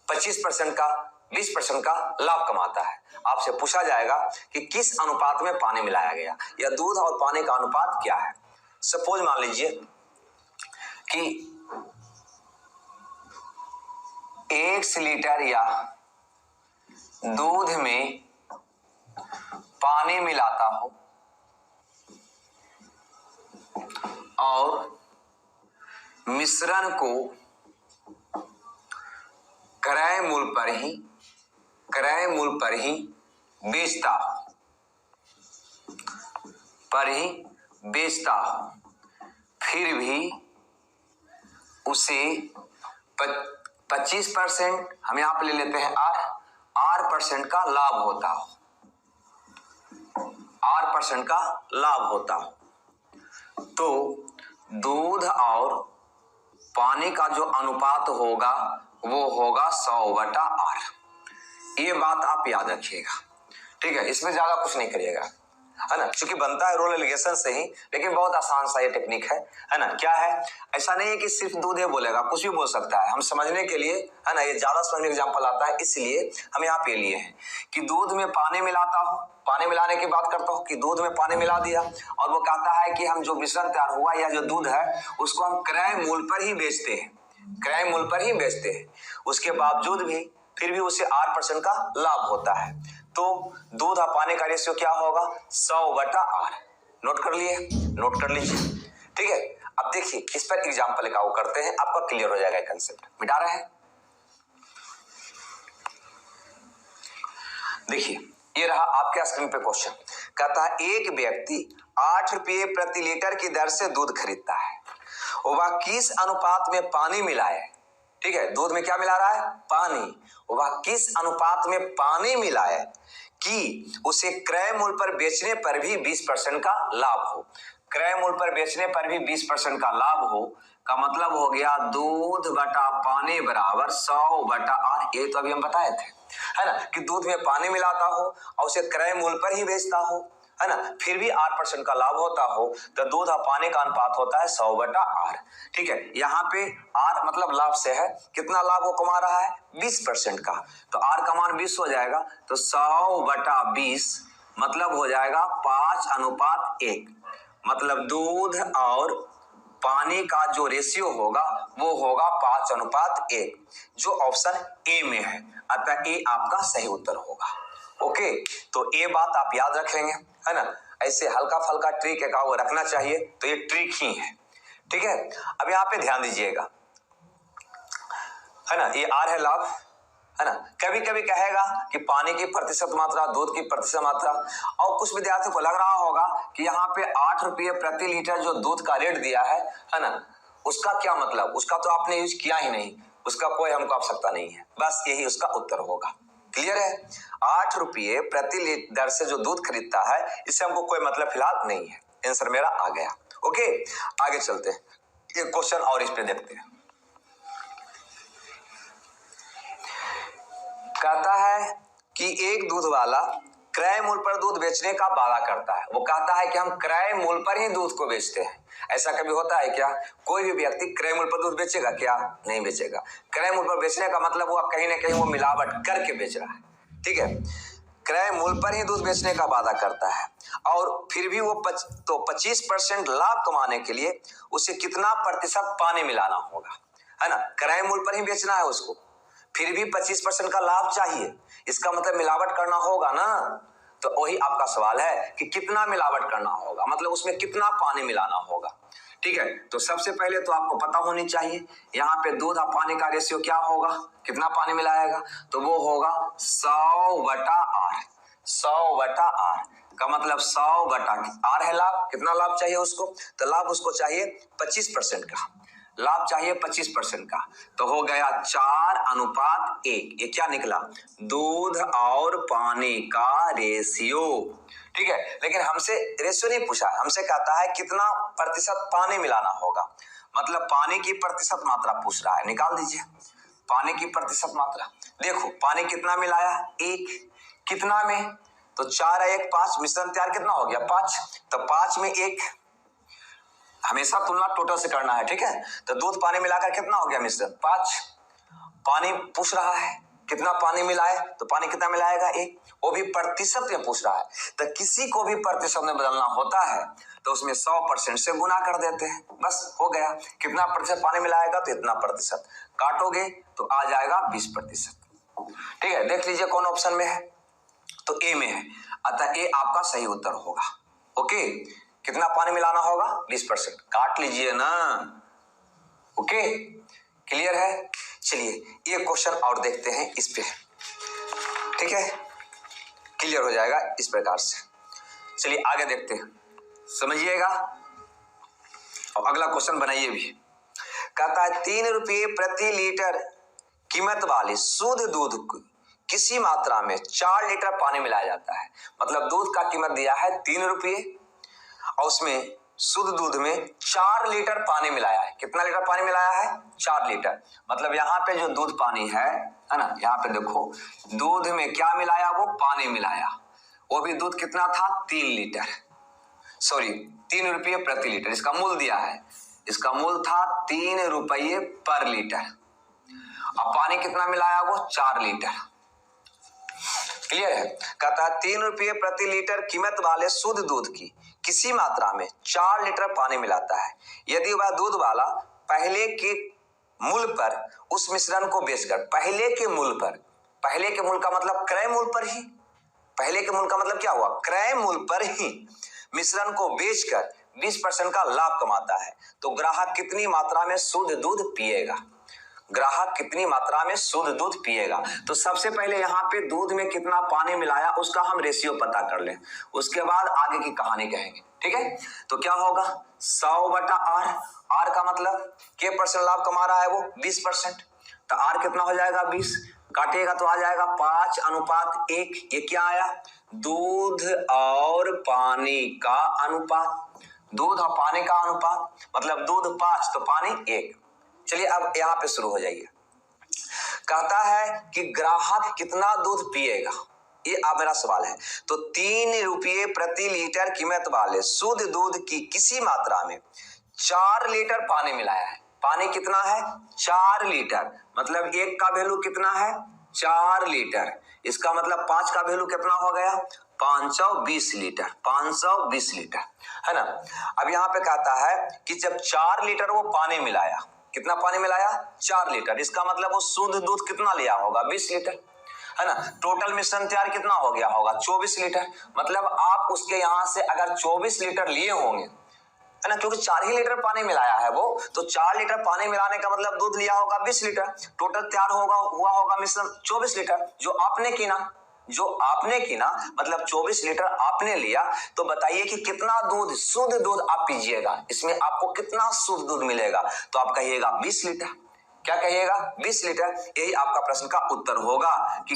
25% का 20% का लाभ कमाता है। आपसे पूछा जाएगा कि किस अनुपात में पानी मिलाया गया या दूध और पानी का अनुपात क्या है। सपोज मान लीजिए कि 1 लीटर या दूध में पानी मिलाता हूं और मिश्रण को क्रय मूल्य पर ही बेचता हूं, फिर भी उसे 25% हम यहां पे ले लेते हैं R% का लाभ होता हो, R% का लाभ होता हो, तो दूध और पानी का जो अनुपात होगा वो होगा 100/R। ये बात आप याद रखिएगा, ठीक है। इसमें ज्यादा कुछ नहीं करिएगा, है ना, क्योंकि बनता है रोल एलिगेशन से ही, लेकिन बहुत आसान सा ये टेक्निक है ना। क्या है, ऐसा नहीं है कि सिर्फ दूध है बोलेगा, कुछ भी बोल सकता है। हम समझने के लिए, है ना, ये ज्यादा समझने एग्जांपल आता है, इसलिए हम यहाँ पे लिए हैं कि दूध में पानी मिलाता हूँ, पानी मिलाने की बात करता हूँ कि दूध में पानी मिला दिया और वो कहता है कि हम जो मिश्रण तैयार हुआ या जो दूध है उसको हम क्रय मूल्य पर ही बेचते हैं, उसके बावजूद भी फिर भी उसे 8% का लाभ होता है। तो दूध और पानी का रेशियो क्या होगा, 100/R। नोट कर लीजिए, ठीक है। अब देखिए इस पर एग्जांपल लगाओ करते हैं, आपका क्लियर हो जाएगा कंसेप्ट। मिटा रहे हैं, देखिए ये रहा आपके स्क्रीन पे क्वेश्चन। कहता है एक व्यक्ति 8 रुपये प्रति लीटर की दर से दूध खरीदता है, वह किस अनुपात में पानी मिलाए, ठीक है, दूध में क्या मिला रहा है, पानी, वह किस अनुपात में पानी मिलाए कि उसे क्रय मूल्य पर बेचने पर भी 20% का लाभ हो। क्रय मूल्य पर बेचने पर भी 20% का लाभ हो का मतलब हो गया दूध बटा पानी बराबर 100/R। ये तो अभी हम बताए थे, है ना, कि दूध में पानी मिलाता हो और उसे क्रय मूल्य पर ही बेचता हो, है ना, फिर भी 8% का लाभ होता हो, तो दूध और पानी का अनुपात होता है 100/R। ठीक है, यहाँ पे R मतलब लाभ से है, कितना लाभ वो कमा रहा है, 20% का, तो R का मान 20 हो जाएगा, तो 100/20 मतलब हो जाएगा 5:1। मतलब दूध और पानी का जो रेशियो होगा वो होगा 5:1, जो ऑप्शन ए में है, अतः ए आपका सही उत्तर होगा। ओके, तो ये बात आप याद रखेंगे, है ना। ऐसे हल्का फल्का ट्रिक एक रखना चाहिए, तो ये ट्रिक ही है, ठीक है। अब यहाँ पे ध्यान दीजिएगा, है ना, ये आर है लाभ, है ना। कभी कभी कहेगा कि पानी की प्रतिशत मात्रा, दूध की प्रतिशत मात्रा, और कुछ विद्यार्थियों को लग रहा होगा कि यहाँ पे 8 रुपये प्रति लीटर जो दूध का रेट दिया है ना, उसका क्या मतलब, उसका तो आपने यूज किया ही नहीं, उसका कोई हमको आवश्यकता नहीं है, बस यही उसका उत्तर होगा। क्लियर है, 8 रुपये प्रति लीटर से जो दूध खरीदता है, इससे हमको कोई मतलब फिलहाल नहीं है। आंसर मेरा आ गया। ओके, आगे चलते हैं, एक क्वेश्चन और इस पे देखते हैं। कहता है कि एक दूध वाला क्रय मूल्य पर दूध बेचने का वादा करता है। वो कहता है कि हम क्रय मूल्य पर ही दूध को बेचते हैं। ऐसा कभी होता है क्या, कोई भी व्यक्ति क्रय मूल्य पर दूध बेचेगा क्या, नहीं बेचेगा। क्रय मूल्य पर बेचने का मतलब वो कहीं ना कहीं वो मिलावट करके बेच रहा है, ठीक है। क्रय मूल्य पर ही दूध बेचने का वादा करता है और फिर भी वो 25% लाभ कमाने के लिए उसे कितना प्रतिशत पानी मिलाना होगा, है ना। क्रय मूल्य पर ही बेचना है उसको, फिर भी 25% का लाभ चाहिए, इसका मतलब मिलावट करना होगा ना। तो वही आपका सवाल है कि कितना मिलावट करना होगा, मतलब उसमें कितना पानी मिलाना होगा, ठीक है। तो सबसे पहले तो आपको पता होनी चाहिए यहाँ पे दूध और पानी का रेशियो क्या होगा, कितना पानी मिलाएगा, तो वो होगा 100/R। 100/R का मतलब 100/R है लाभ, कितना लाभ चाहिए उसको, तो लाभ उसको चाहिए 25% का, लाभ चाहिए 25% का, तो हो गया 4:1। ये क्या निकला, दूध और पानी का रेशियो, ठीक है। लेकिन हमसे रेशियो नहीं पूछा, हमसे कहता है कितना प्रतिशत पानी मिलाना होगा, मतलब पानी की प्रतिशत मात्रा पूछ रहा है। निकाल दीजिए पानी की प्रतिशत मात्रा। देखो पानी कितना मिलाया, 1, कितना में, तो 4 है 1 5, मिश्रण तैयार कितना हो गया 5। तो 5 में 1, हमेशा तुलना टोटल से करना है, ठीक है। तो दूध पानी मिलाकर कितना हो गया मिश्रण 5। पानी पूछ रहा है कितना पानी मिलाए, तो पानी कितना मिलाएगा 1, वो भी प्रतिशत में पूछ रहा है। तो किसी को भी प्रतिशत में बदलना होता है तो उसमें 100% से गुना कर देते हैं, बस हो गया। कितना प्रतिशत पानी मिलाएगा तो इतना प्रतिशत, काटोगे तो आ जाएगा 20%, ठीक है। देख लीजिए कौन ऑप्शन में है, तो ए में है, अतः ए आपका सही उत्तर होगा। ओके, कितना पानी मिलाना होगा 20%, काट लीजिए ना। ओके, क्लियर है। चलिए ये क्वेश्चन और देखते हैं इस पे, ठीक है, क्लियर हो जाएगा इस प्रकार से। चलिए आगे देखते हैं, समझिएगा और अगला क्वेश्चन बनाइए भी। कहता है 3 रुपये प्रति लीटर कीमत वाले शुद्ध दूध को किसी मात्रा में 4 लीटर पानी मिलाया जाता है। मतलब दूध का कीमत दिया है 3 रुपये और उसमें शुद्ध दूध में 4 लीटर पानी मिलाया है। कितना लीटर पानी मिलाया है 4 लीटर। मतलब यहाँ पे जो दूध पानी है ना, यहाँ पे देखो दूध में क्या मिलाया, वो पानी मिलाया, वो भी दूध कितना था 3 लीटर, सॉरी 3 रुपये प्रति लीटर। इसका मूल दिया है, इसका मूल था 3 रुपये पर लीटर, अब पानी कितना मिलाया वो 4 लीटर। क्लियर है। कहता है 3 रुपये प्रति लीटर कीमत वाले शुद्ध दूध की किसी मात्रा में 4 लीटर पानी मिलाता है। यदि वह दूध वाला पहले के मूल पर उस मिश्रण को बेचकर, पहले के मूल पर, पहले के मूल का मतलब क्रय मूल पर ही, पहले के मूल का मतलब क्या हुआ क्रय मूल पर ही मिश्रण को बेचकर 20% का लाभ कमाता है, तो ग्राहक कितनी मात्रा में शुद्ध दूध पिएगा, ग्राहक कितनी मात्रा में शुद्ध दूध पिएगा। तो सबसे पहले यहाँ पे दूध में कितना पानी मिलाया उसका हम रेशियो पता कर लें, उसके बाद आगे की कहानी कहेंगे, ठीक है। तो क्या होगा 100/R, R का मतलब के परसेंट लाभ कमा रहा है वो 20%, तो R कितना हो जाएगा 20, काटिएगा तो आ जाएगा 5:1। ये क्या आया दूध और पानी का अनुपात, दूध और पानी का अनुपात, मतलब दूध 5 तो पानी 1। चलिए अब यहां पे शुरू हो जाइए। कहता है कि ग्राहक कितना दूध पिएगा, ये अब मेरा सवाल है। तो 3 रुपये प्रति लीटर कीमत वाले शुद्ध दूध की किसी मात्रा में 4 लीटर पानी मिलाया है। पानी कितना है 4 लीटर, मतलब 1 का वैल्यू कितना है 4 लीटर, इसका मतलब 5 का वैल्यू कितना हो गया 520 लीटर, 520 लीटर है ना। अब यहाँ पे कहता है कि जब 4 लीटर वो पानी मिलाया, कितना पानी मिलाया 4 लीटर, इसका मतलब वो शुद्ध दूध कितना लिया होगा 20 लीटर है ना। टोटल मिश्रण तैयार कितना हो गया होगा 24 लीटर। मतलब आप उसके यहां से अगर 24 लीटर लिए होंगे है ना, क्योंकि 4 ही लीटर पानी मिलाया है वो, तो 4 लीटर पानी मिलाने का मतलब दूध लिया होगा 20 लीटर, टोटल तैयार हुआ होगा मिश्रण 24 लीटर। जो आपने कीना मतलब 24 लीटर आपने लिया। तो बताइए कि कितना दूध शुद्ध दूध आप पीजिएगा, इसमें आपको कितना शुद्ध दूध मिलेगा, तो आप कहिएगा 20 लीटर। क्या कहिएगा 20 लीटर। यही आपका प्रश्न का उत्तर होगा कि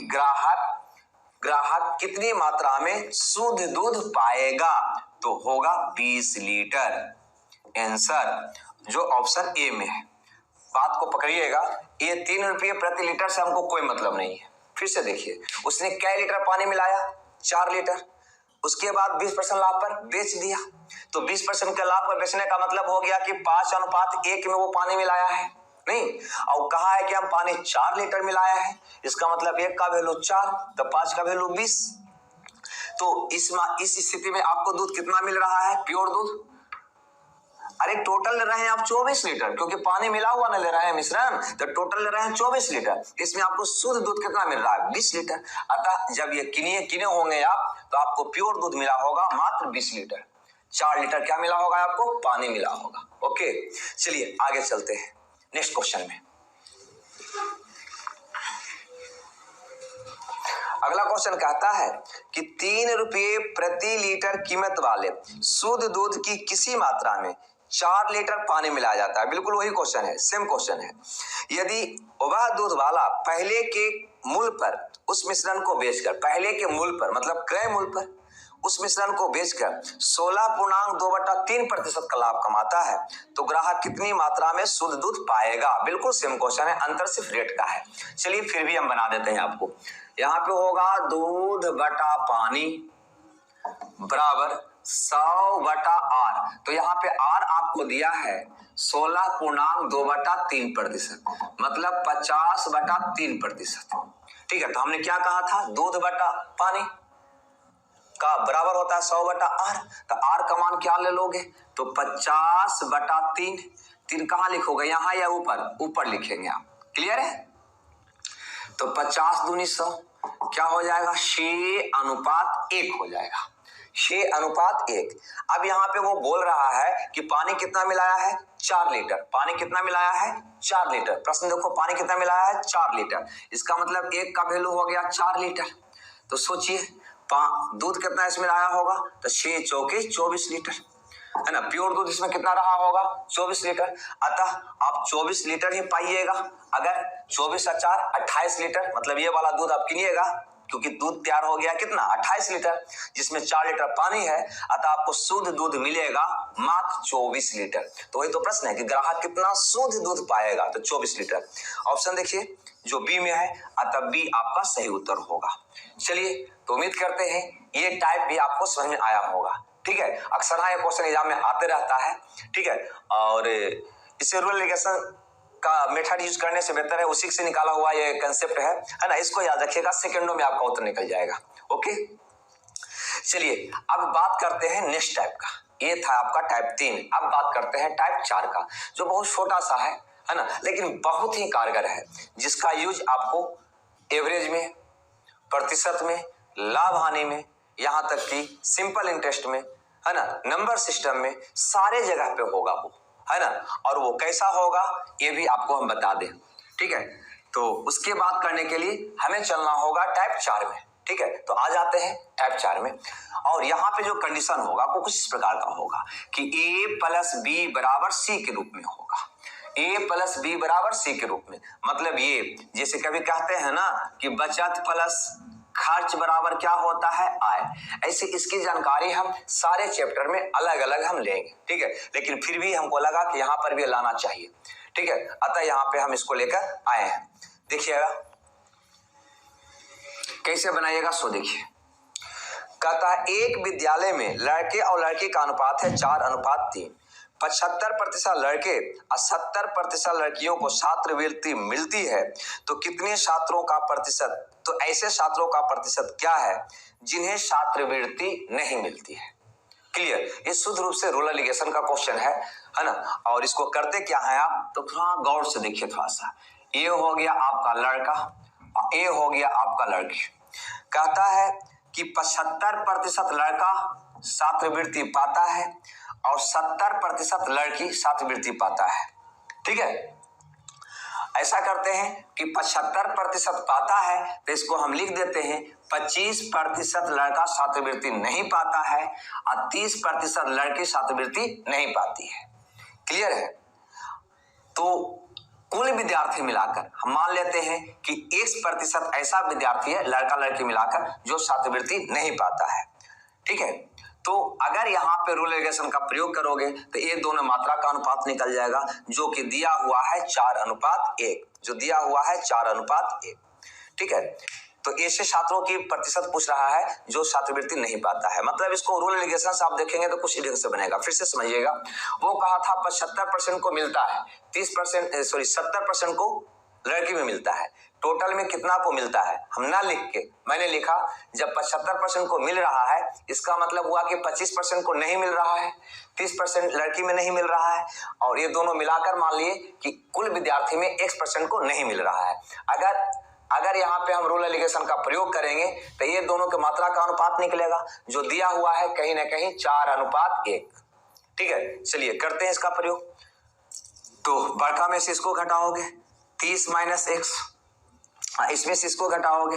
ग्राहक कितनी मात्रा में शुद्ध दूध पाएगा, तो होगा 20 लीटर। आंसर जो ऑप्शन ए में है। बात को पकड़िएगा, ये 3 रुपये प्रति लीटर से हमको कोई मतलब नहीं है। फिर से देखिए उसने कै लीटर पानी मिलाया 4 लीटर, उसके बाद 20% लाभ पर बेच दिया, तो 20% के लाभ पर बेचने का मतलब हो गया कि 5:1 में वो पानी मिलाया है नहीं, और कहा है कि हम पानी 4 लीटर मिलाया है, इसका मतलब 1 का वैल्यू 4 तो 5 का वैल्यू 20। तो इस स्थिति में आपको दूध कितना मिल रहा है प्योर दूध, अरे टोटल ले रहे हैं आप 24 लीटर, क्योंकि पानी मिला हुआ ना ले रहे हैं मिश्रण, तो टोटल ले रहे हैं 24 लीटर। इसमें आपको शुद्ध दूध कितना मिल रहा है 20 लीटर। अतः जब ये किने होंगे आप, तो आपको प्योर दूध मिला होगा मात्र 20 लीटर, 4 लीटर क्या मिला होगा आपको पानी मिला होगा। ओके चलिए आगे चलते हैं नेक्स्ट क्वेश्चन में। अगला क्वेश्चन कहता है कि 3 रुपये प्रति लीटर कीमत वाले शुद्ध दूध की किसी मात्रा में 4 लीटर पानी मिलाया जाता है। बिल्कुल वही क्वेश्चन है, सेम क्वेश्चन है। यदि वह दूध वाला पहले के मूल पर उस मिश्रण को बेचकर, पहले के मूल पर मतलब क्रय मूल पर उस मिश्रण को बेचकर 16.2/3% का लाभ कमाता है, तो ग्राहक कितनी मात्रा में शुद्ध दूध पाएगा। बिल्कुल सेम क्वेश्चन है, अंतर सिर्फ रेट का है। चलिए फिर भी हम बना देते हैं आपको। यहाँ पे होगा दूध बटा पानी बराबर 100/R। तो यहाँ पे R आपको दिया है 16.2/3%, मतलब 50/3%। ठीक है, तो हमने क्या कहा था, दूध बटा पानी का बराबर होता है 100/R। तो R का मान क्या ले लोगे, तो 50/3। 3 कहाँ लिखोगे, यहाँ या ऊपर, ऊपर लिखेंगे आप। क्लियर है, तो 50 दूनी 100 क्या हो जाएगा, 6:1 हो जाएगा, 6:1। अब यहाँ पे वो बोल रहा है कि पानी कितना मिलाया है, 4 लीटर। पानी कितना मिलाया है, 4 लीटर। प्रश्न देखो, पानी कितना मिलाया है, 4 लीटर। इसका मतलब एक का वैल्यू हो गया 4 लीटर। तो सोचिए दूध कितना इसमें आया होगा, तो 6 चौके 24 लीटर, है ना। प्योर दूध इसमें कितना रहा होगा, 24 लीटर। अतः आप 24 लीटर ही पाइएगा। अगर 24 और 4 28 लीटर, मतलब ये वाला दूध आप किनिएगा, क्योंकि दूध तैयार हो गया कितना, 28 लीटर, जिसमें 4 लीटर पानी है। अतः आपको शुद्ध दूध मिलेगा मात्र 24 लीटर। तो वही तो प्रश्न है कि ग्राहक कितना शुद्ध दूध पाएगा, तो 24 लीटर। ऑप्शन देखिए जो बी में है, अतः बी आपका सही उत्तर होगा। चलिए, तो उम्मीद करते हैं ये टाइप भी आपको समझ में आया होगा। ठीक है, अक्सर ये क्वेश्चन एग्जाम में आते रहता है। ठीक है, और इसे रूरल लिगेशन का मेथड यूज करने से बेहतर है, उसी से निकाला हुआ ये कंसेप्ट है ना। इसको याद रखिएगा, सेकंडों में आपका उत्तर निकल जाएगा। ओके, चलिए अब बात करते हैं नेक्स्ट टाइप का। ये था आपका टाइप 3। अब बात करते हैं टाइप 4 का, जो बहुत छोटा सा है ना, लेकिन बहुत ही कारगर है, जिसका यूज आपको एवरेज में, प्रतिशत में, लाभ हानि में, यहां तक कि सिंपल इंटरेस्ट में, है ना, नंबर सिस्टम में, सारे जगह पे होगा वो, है ना। और वो कैसा होगा ये भी आपको हम बता दें। ठीक है, तो उसके बात करने के लिए हमें चलना होगा टाइप 4 में। ठीक है, तो आ जाते हैं टाइप 4 में। और यहाँ पे जो कंडीशन होगा वो कुछ इस प्रकार का होगा कि A + B = C के रूप में होगा। A + B = C के रूप में, मतलब ये जैसे कभी कहते हैं ना कि बचत प्लस खर्च बराबर क्या होता है, आय। ऐसे इसकी जानकारी हम सारे चैप्टर में अलग अलग हम लेंगे। ठीक है, लेकिन फिर भी हमको लगा कि यहाँ पर भी लाना चाहिए। ठीक है, अतः यहाँ पे हम इसको लेकर आए हैं। देखिएगा कैसे बनाइएगा, सो देखिए। कहता है एक विद्यालय में लड़के और लड़की का अनुपात है 4:3। 75% लड़के और 70% लड़कियों को छात्रवृत्ति मिलती है, तो कितने छात्रों का प्रतिशत, तो ऐसे छात्रों का प्रतिशत क्या है जिन्हें छात्रवृत्ति नहीं मिलती है। क्लियर, ये शुद्ध रूप से रूरल लिगेशन का क्वेश्चन है ना। और इसको करते क्या है आप, तो थोड़ा गौर से देखिए थोड़ा सा। ये हो गया आपका लड़का और ये हो गया आपका लड़की। कहता है कि 75% लड़का छात्रवृत्ति पाता है और 70% लड़की छात्रवृत्ति पाता है। ठीक है, ऐसा करते हैं कि 75% पाता है, तो इसको हम लिख देते हैं 25% लड़का छात्रवृत्ति नहीं पाता है और 30% लड़की छात्रवृत्ति नहीं पाती है। क्लियर है, तो कुल विद्यार्थी मिलाकर हम मान लेते हैं कि 1% ऐसा विद्यार्थी है लड़का लड़की मिलाकर जो छात्रवृत्ति नहीं पाता है। ठीक है, तो अगर यहाँ पे रूरल लिगेशन का प्रयोग करोगे तो ये दोनों मात्रा का अनुपात निकल जाएगा, जो कि दिया हुआ है 4:1, जो दिया हुआ है 4:1। ठीक है, तो ऐसे छात्रों की प्रतिशत पूछ रहा है जो छात्रवृत्ति नहीं पाता है। मतलब इसको रूरल लिगेशन से आप देखेंगे तो कुछ इधर से बनेगा। फिर से समझिएगा, वो कहा था 75% को मिलता है, 70% को लड़की में मिलता है। टोटल में कितना को मिलता है हम ना लिख के मैंने लिखा, जब 75% को मिल रहा है इसका मतलब हुआ कि 25% को नहीं मिल रहा है, 30% लड़की में नहीं मिल रहा है, और ये दोनों मिलाकर मान लिए कि कुल विद्यार्थी में 1% को नहीं मिल रहा है। अगर यहाँ पे हम रूरल लिगेशन का प्रयोग करेंगे तो ये दोनों के मात्रा का अनुपात निकलेगा, जो दिया हुआ है कहीं ना कहीं 4:1। ठीक है, चलिए करते हैं इसका प्रयोग। तो बड़का में से इसको घटाओगे 30 - x, इसमें से इसको घटाओगे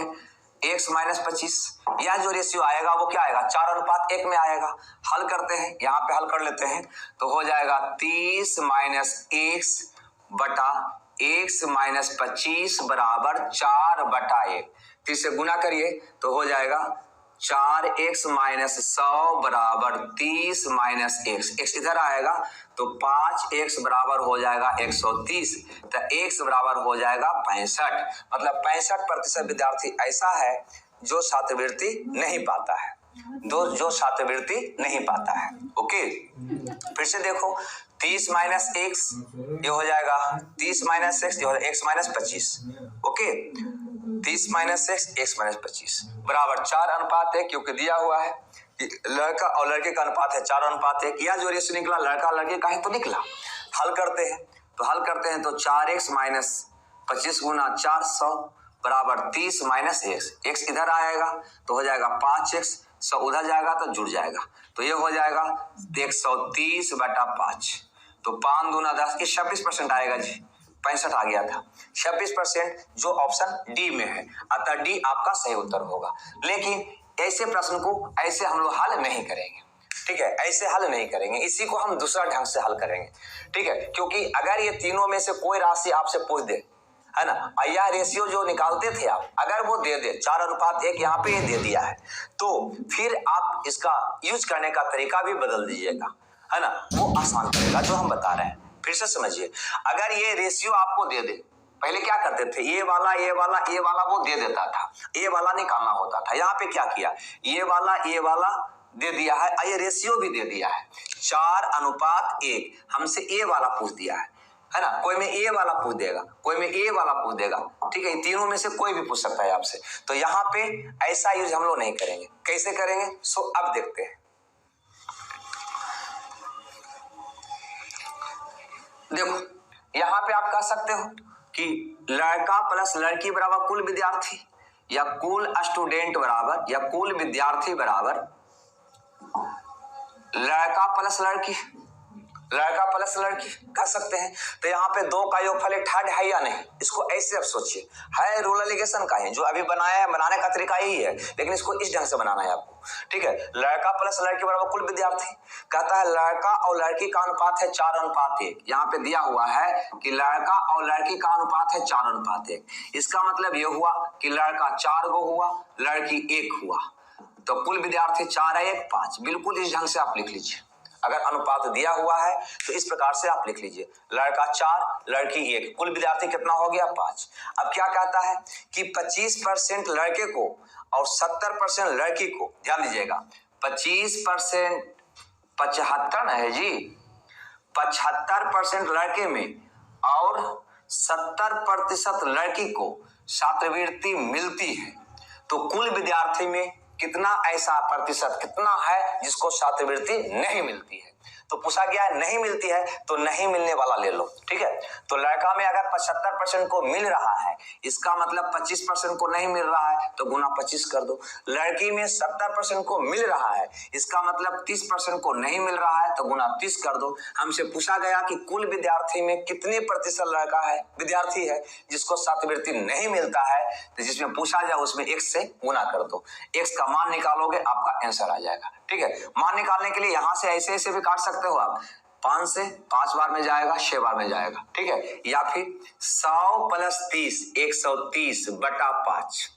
x - 25, यह जो रेशियो आएगा वो क्या आएगा, 4:1 में आएगा। हल करते हैं, यहाँ पे हल कर लेते हैं, तो हो जाएगा 30 - x बटा x - 25 = 4/1। 30 से गुना करिए तो हो जाएगा 4x माइनस 100 बराबर 30 माइनस x इधर आएगा तो 5x बराबर हो जाएगा 130, तो x बराबर हो जाएगा 65। मतलब 65% विद्यार्थी ऐसा है जो छात्रवृत्ति नहीं पाता है, जो छात्रवृत्ति नहीं पाता है। ओके, फिर से देखो 30 माइनस एक्स ये हो जाएगा 30 माइनस एक्स, ये हो जाएगा x minus 25। Okay, 30 minus x minus 25 बराबर 4:1, क्योंकि दिया हुआ है लड़का और लड़के का अनुपात है 4:1। यह जो रेशियो निकला लड़का लड़के का ही तो निकला। हल करते हैं तो 4x माइनस 25 गुना 400 बराबर 30 माइनस x इधर आएगा तो हो जाएगा 5x, 100 उधर जाएगा तो जुड़ जाएगा, तो ये हो जाएगा 130/5, तो 5 दूना 10, ये 26% आएगा जी, 65 आ गया था। 26% जो ऑप्शन डी में है, अतः डी आपका सही उत्तर होगा। लेकिन ऐसे प्रश्न को ऐसे हम लोग हल नहीं करेंगे, ठीक है, ऐसे हल नहीं करेंगे, इसी को हम दूसरा ढंग से हल करेंगे, ठीक है। क्योंकि अगर ये तीनों में से कोई राशि आपसे पूछ दे, है ना, यह रेशियो जो निकालते थे आप, अगर वो दे दे 4:1 यहाँ पे ये दे दिया है, तो फिर आप इसका यूज करने का तरीका भी बदल दीजिएगा, है ना, वो आसान पड़ेगा जो हम बता रहे हैं। फिर से समझिए, अगर ये रेशियो आपको दे दे, पहले क्या करते थे, ये वाला वो दे देता था, ये वाला निकालना होता था। यहाँ पे क्या किया, ये वाला दे दिया है, ये रेशियो भी दे दिया है 4:1, हमसे ए वाला पूछ दिया है ना, कोई में ए वाला पूछ देगा, कोई में ए वाला पूछ देगा, ठीक है, इन तीनों में से कोई भी पूछ सकता है आपसे। तो यहाँ पे ऐसा यूज हम लोग नहीं करेंगे। कैसे करेंगे, सो अब देखते हैं। देखो यहाँ पे आप कह सकते हो कि लड़का प्लस लड़की बराबर कुल विद्यार्थी, या कुल स्टूडेंट बराबर, या कुल विद्यार्थी बराबर लड़का प्लस लड़की कर सकते हैं। तो यहाँ पे दो का योगफल थर्ड है या नहीं, इसको ऐसे अब सोचिए, है रूल एलिगेशन का है जो अभी बनाया है, बनाने का तरीका यही है, लेकिन इसको इस ढंग से बनाना है आपको, ठीक है। लड़का प्लस लड़की बराबर कुल विद्यार्थी, कहता है लड़का और लड़की का अनुपात है 4:1। यहाँ पे दिया हुआ है कि लड़का और लड़की का अनुपात है 4:1। इसका मतलब ये हुआ कि लड़का 4 गो हुआ, लड़की 1 हुआ, तो कुल विद्यार्थी 4 है 1 5। बिल्कुल इस ढंग से आप लिख लीजिए। अगर अनुपात दिया हुआ है तो इस प्रकार से आप लिख लीजिए, लड़का 4 लड़की 1, कुल विद्यार्थी कितना हो गया 5। अब क्या कहता है कि 25% लड़के को और 70% लड़की को, ध्यान दीजिएगा 25% 75 है जी, 75% लड़के में और 70% लड़की को छात्रवृत्ति मिलती है, तो कुल विद्यार्थी में कितना ऐसा प्रतिशत कितना है जिसको छात्रवृत्ति नहीं मिलती है। तो पूछा गया है नहीं मिलती है, तो नहीं मिलने वाला ले लो, ठीक है। तो लड़का में अगर 75% को मिल रहा है, इसका मतलब 25% को नहीं मिल रहा है, तो गुना 25 कर दो। लड़की में 70% को मिल रहा है, इसका मतलब 30% को नहीं मिल रहा है, तो गुना 30 कर दो। हमसे पूछा गया कि कुल विद्यार्थी में कितने प्रतिशत लड़का है, विद्यार्थी है जिसको छात्रवृत्ति नहीं मिलता है, तो जिसमें पूछा जाए उसमें x से गुना कर दो, x का मान निकालोगे आपका आंसर आ जाएगा, ठीक है। मान निकालने के लिए यहां से ऐसे भी काट सकते हो आप, 5 से 5 बार में जाएगा, 6 बार में जाएगा, ठीक है, या फिर 100 प्लस 30 130/5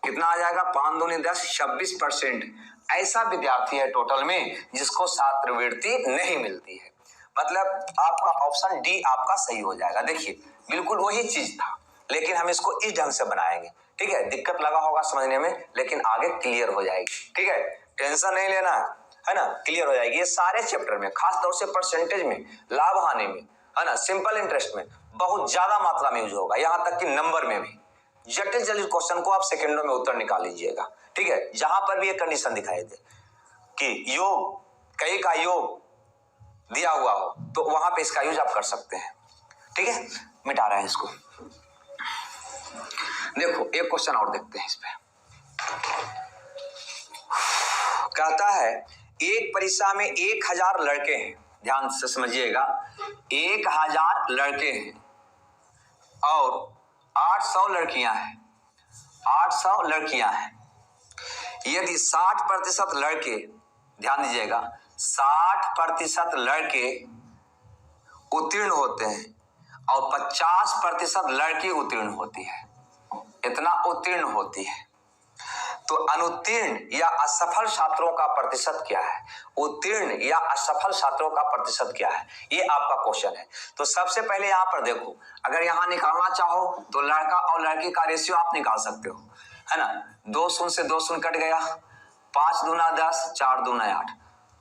कितना आ जाएगा, 5 दूनी 10, 26% ऐसा विद्यार्थी है टोटल में जिसको छात्रवृत्ति नहीं मिलती है। मतलब आपका ऑप्शन डी आपका सही हो जाएगा। देखिए बिल्कुल वही चीज था, लेकिन हम इसको इस ढंग से बनाएंगे, ठीक है। दिक्कत लगा होगा समझने में, लेकिन आगे क्लियर हो जाएगी, ठीक है, टेंशन नहीं लेना है ना, क्लियर हो जाएगी। ये सारे चैप्टर में, खास तौर से परसेंटेज में, लाभ हानि में, है ना, सिंपल इंटरेस्ट में बहुत ज्यादा मात्रा में यूज होगा, यहाँ तक कि नंबर में भी। जटिल क्वेश्चन को आप सेकंडों में उत्तर निकाल लीजिएगा, ठीक है। जहां पर भी एक कंडीशन दिखाई दे कि योग कई का योग दिया हुआ हो, तो वहां पे इसका यूज आप कर सकते हैं, ठीक है। मिटा रहे हैं इसको। देखो एक क्वेश्चन और देखते हैं इस पे। कहता है एक परीक्षा में 1000 लड़के हैं, ध्यान से समझिएगा, 1000 लड़के हैं और 800 लड़कियां हैं, 800 लड़कियां हैं। यदि 60% लड़के, ध्यान दीजिएगा, 60% लड़के उत्तीर्ण होते हैं और 50% लड़की उत्तीर्ण होती है, इतना उत्तीर्ण होती है, तो अनुत्तीर्ण या असफल छात्रों का प्रतिशत क्या है, उत्तीर्ण या असफल छात्रों का प्रतिशत क्या है, ये आपका क्वेश्चन है। तो सबसे पहले यहाँ पर देखो, अगर यहाँ निकालना चाहो तो लड़का और लड़की का रेशियो आप निकाल सकते हो, है ना। 2 शून्य से 2 शून्य कट गया, 5 दूना 10, 4 दूना 8,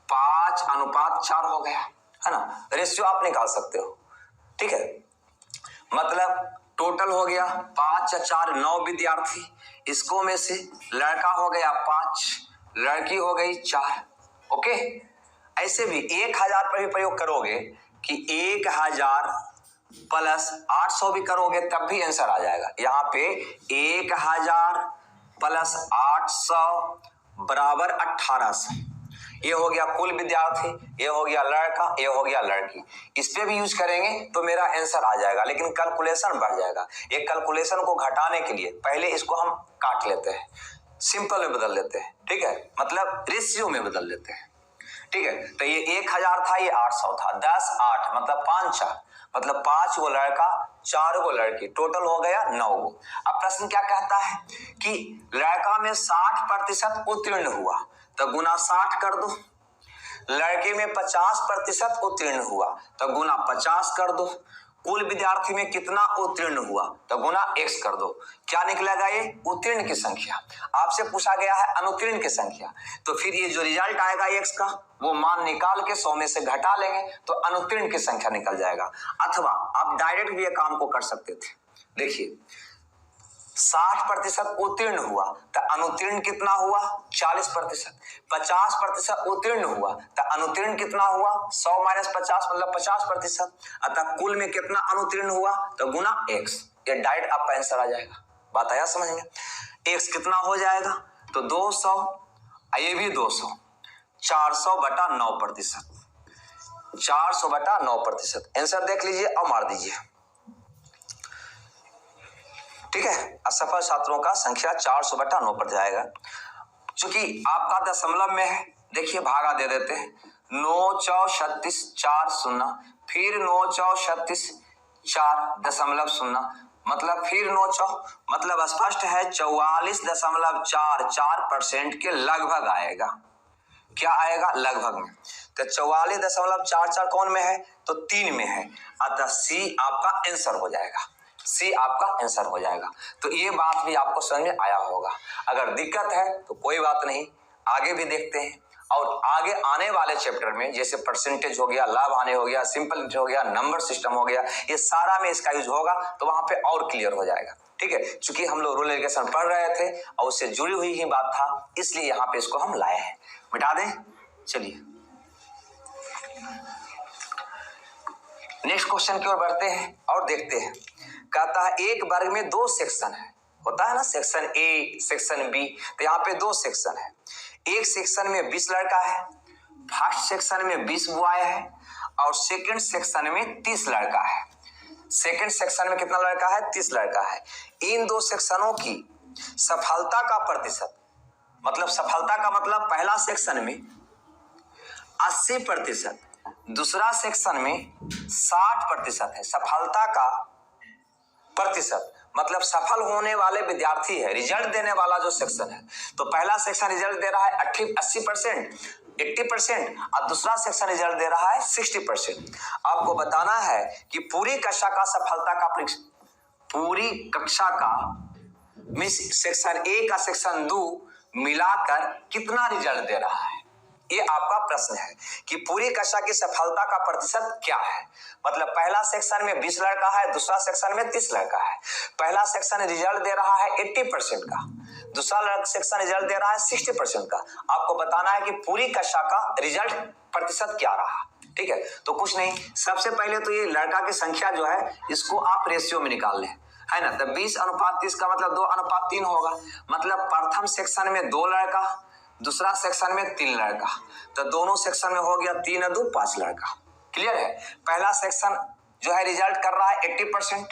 5:4 हो गया, है ना। रेशियो आप निकाल सकते हो, ठीक है। मतलब टोटल हो गया 5 या 4 9 विद्यार्थी, इसको में से लड़का हो गया 5, लड़की हो गई 4, ओके। ऐसे भी 1000 पर भी प्रयोग करोगे कि 1000 प्लस 800 भी करोगे तब भी आंसर आ जाएगा। यहाँ पे 1000 प्लस 800 बराबर 1800, ये हो गया कुल विद्यार्थी, ये हो गया लड़का, ये हो गया लड़की। इस पे भी यूज करेंगे तो मेरा आंसर आ जाएगा, लेकिन कैलकुलेशन बढ़ जाएगा। ये कैलकुलेशन को घटाने के लिए पहले इसको हम काट लेते हैं, सिंपल में बदल लेते हैं, ठीक है, मतलब रेशियो में बदल लेते हैं, ठीक है। तो ये 1000 था, ये 800 था, 10 8 मतलब 5 4, मतलब 5 गो लड़का 4 गो लड़की, टोटल हो गया 9 गो। अब प्रश्न क्या कहता है कि लड़का में 60% उत्तीर्ण हुआ तो गुना 60 कर दो, लड़के में 50% उत्तीर्ण हुआ तो गुना 50 कर दो, कुल विद्यार्थी में कितना उत्तीर्ण हुआ तो गुना x कर दो। क्या निकलेगा, ये उत्तीर्ण की संख्या। आपसे पूछा गया है अनुत्तीर्ण की संख्या, तो फिर ये जो रिजल्ट आएगा x का वो मान निकाल के 100 में से घटा लेंगे तो अनुत्तीर्ण की संख्या निकल जाएगा। अथवा आप डायरेक्ट भी ये काम को कर सकते थे। देखिए 60% उत्तीर्ण हुआ तो अनुत्तीर्ण कितना हुआ 40%, 50% उत्तीर्ण हुआ तो अनुत्तीर्ण कितना हुआ 100 - 50 मतलब 50%, अतः कुल में कितना अनुत्तीर्ण हुआ तो गुना x। ये डायरेक्ट आपका आंसर आ जाएगा। बात आया समझ में। x कितना हो जाएगा तो 200, ये भी 200, 400/9%, 400/9%। आंसर देख लीजिए और मार दीजिए, ठीक है। असफल छात्रों का संख्या 400/9 जाएगा। चूंकि आपका दशमलव में है, देखिए भागा दे देते हैं, 9 4 36 4 0, फिर 9 4 36 4.0, मतलब फिर 9 4, मतलब स्पष्ट है 44.44% के लगभग आएगा। क्या आएगा लगभग में, तो 44.44 कौन में है तो 3 में है, अतः सी आपका आंसर हो जाएगा, सी आपका आंसर हो जाएगा। तो ये बात भी आपको समझ में आया होगा। अगर दिक्कत है तो कोई बात नहीं, आगे भी देखते हैं, और आगे आने वाले चैप्टर में जैसे परसेंटेज हो गया, लाभ हानि हो गया, सिंपल हो गया, नंबर सिस्टम हो गया, ये सारा में इसका यूज होगा तो वहां पे और क्लियर हो जाएगा, ठीक है। चूंकि हम लोग रूरल एजुकेशन पढ़ रहे थे और उससे जुड़ी हुई ही बात था, इसलिए यहाँ पे इसको हम लाए हैं। मिटा दें, चलिए नेक्स्ट क्वेश्चन की ओर बढ़ते हैं और देखते हैं। कहता है एक वर्ग में 2 सेक्शन है, होता है ना, सेक्शन ए सेक्शन बी, तो यहाँ पे 2 सेक्शन है। एक सेक्शन में 20 लड़का है, फर्स्ट सेक्शन में 20 बॉय है, और सेकंड सेक्शन में 30 लड़का है। सेकंड सेक्शन में कितना लड़का है 30 लड़का है। इन 2 सेक्शनों की सफलता का प्रतिशत, मतलब सफलता का मतलब पहला सेक्शन में 80%, दूसरा सेक्शन में 60% है। सफलता का प्रतिशत मतलब सफल होने वाले विद्यार्थी है, रिजल्ट देने वाला जो सेक्शन है, तो पहला सेक्शन रिजल्ट दे रहा है 80%, और दूसरा सेक्शन रिजल्ट दे रहा है 60%। आपको बताना है कि पूरी कक्षा का सफलता का पूरी कक्षा का सेक्शन ए का सेक्शन 2 मिलाकर कितना रिजल्ट दे रहा है, ये आपका प्रश्न है कि पूरी कक्षा की सफलता का प्रतिशत क्या है। मतलब पहला सेक्शन में 20 लड़का है, दूसरा सेक्शन में 30 लड़का है। पहला सेक्शन रिजल्ट दे रहा है 80% का, दूसरा सेक्शन रिजल्ट दे रहा है 60% का। आपको बताना है कि पूरी कक्षा का रिजल्ट प्रतिशत क्या रहा, ठीक है। तो कुछ नहीं, सबसे पहले तो ये लड़का की संख्या जो है इसको आप रेशियो में निकाल लें, है ना। तो 20:30 का मतलब 2:3 होगा, मतलब प्रथम सेक्शन में 2 लड़का, दूसरा सेक्शन में 3 लड़का, तो दोनों सेक्शन में हो गया 3 2 5 लड़का। क्लियर है। पहला सेक्शन जो है रिजल्ट कर रहा है 80%,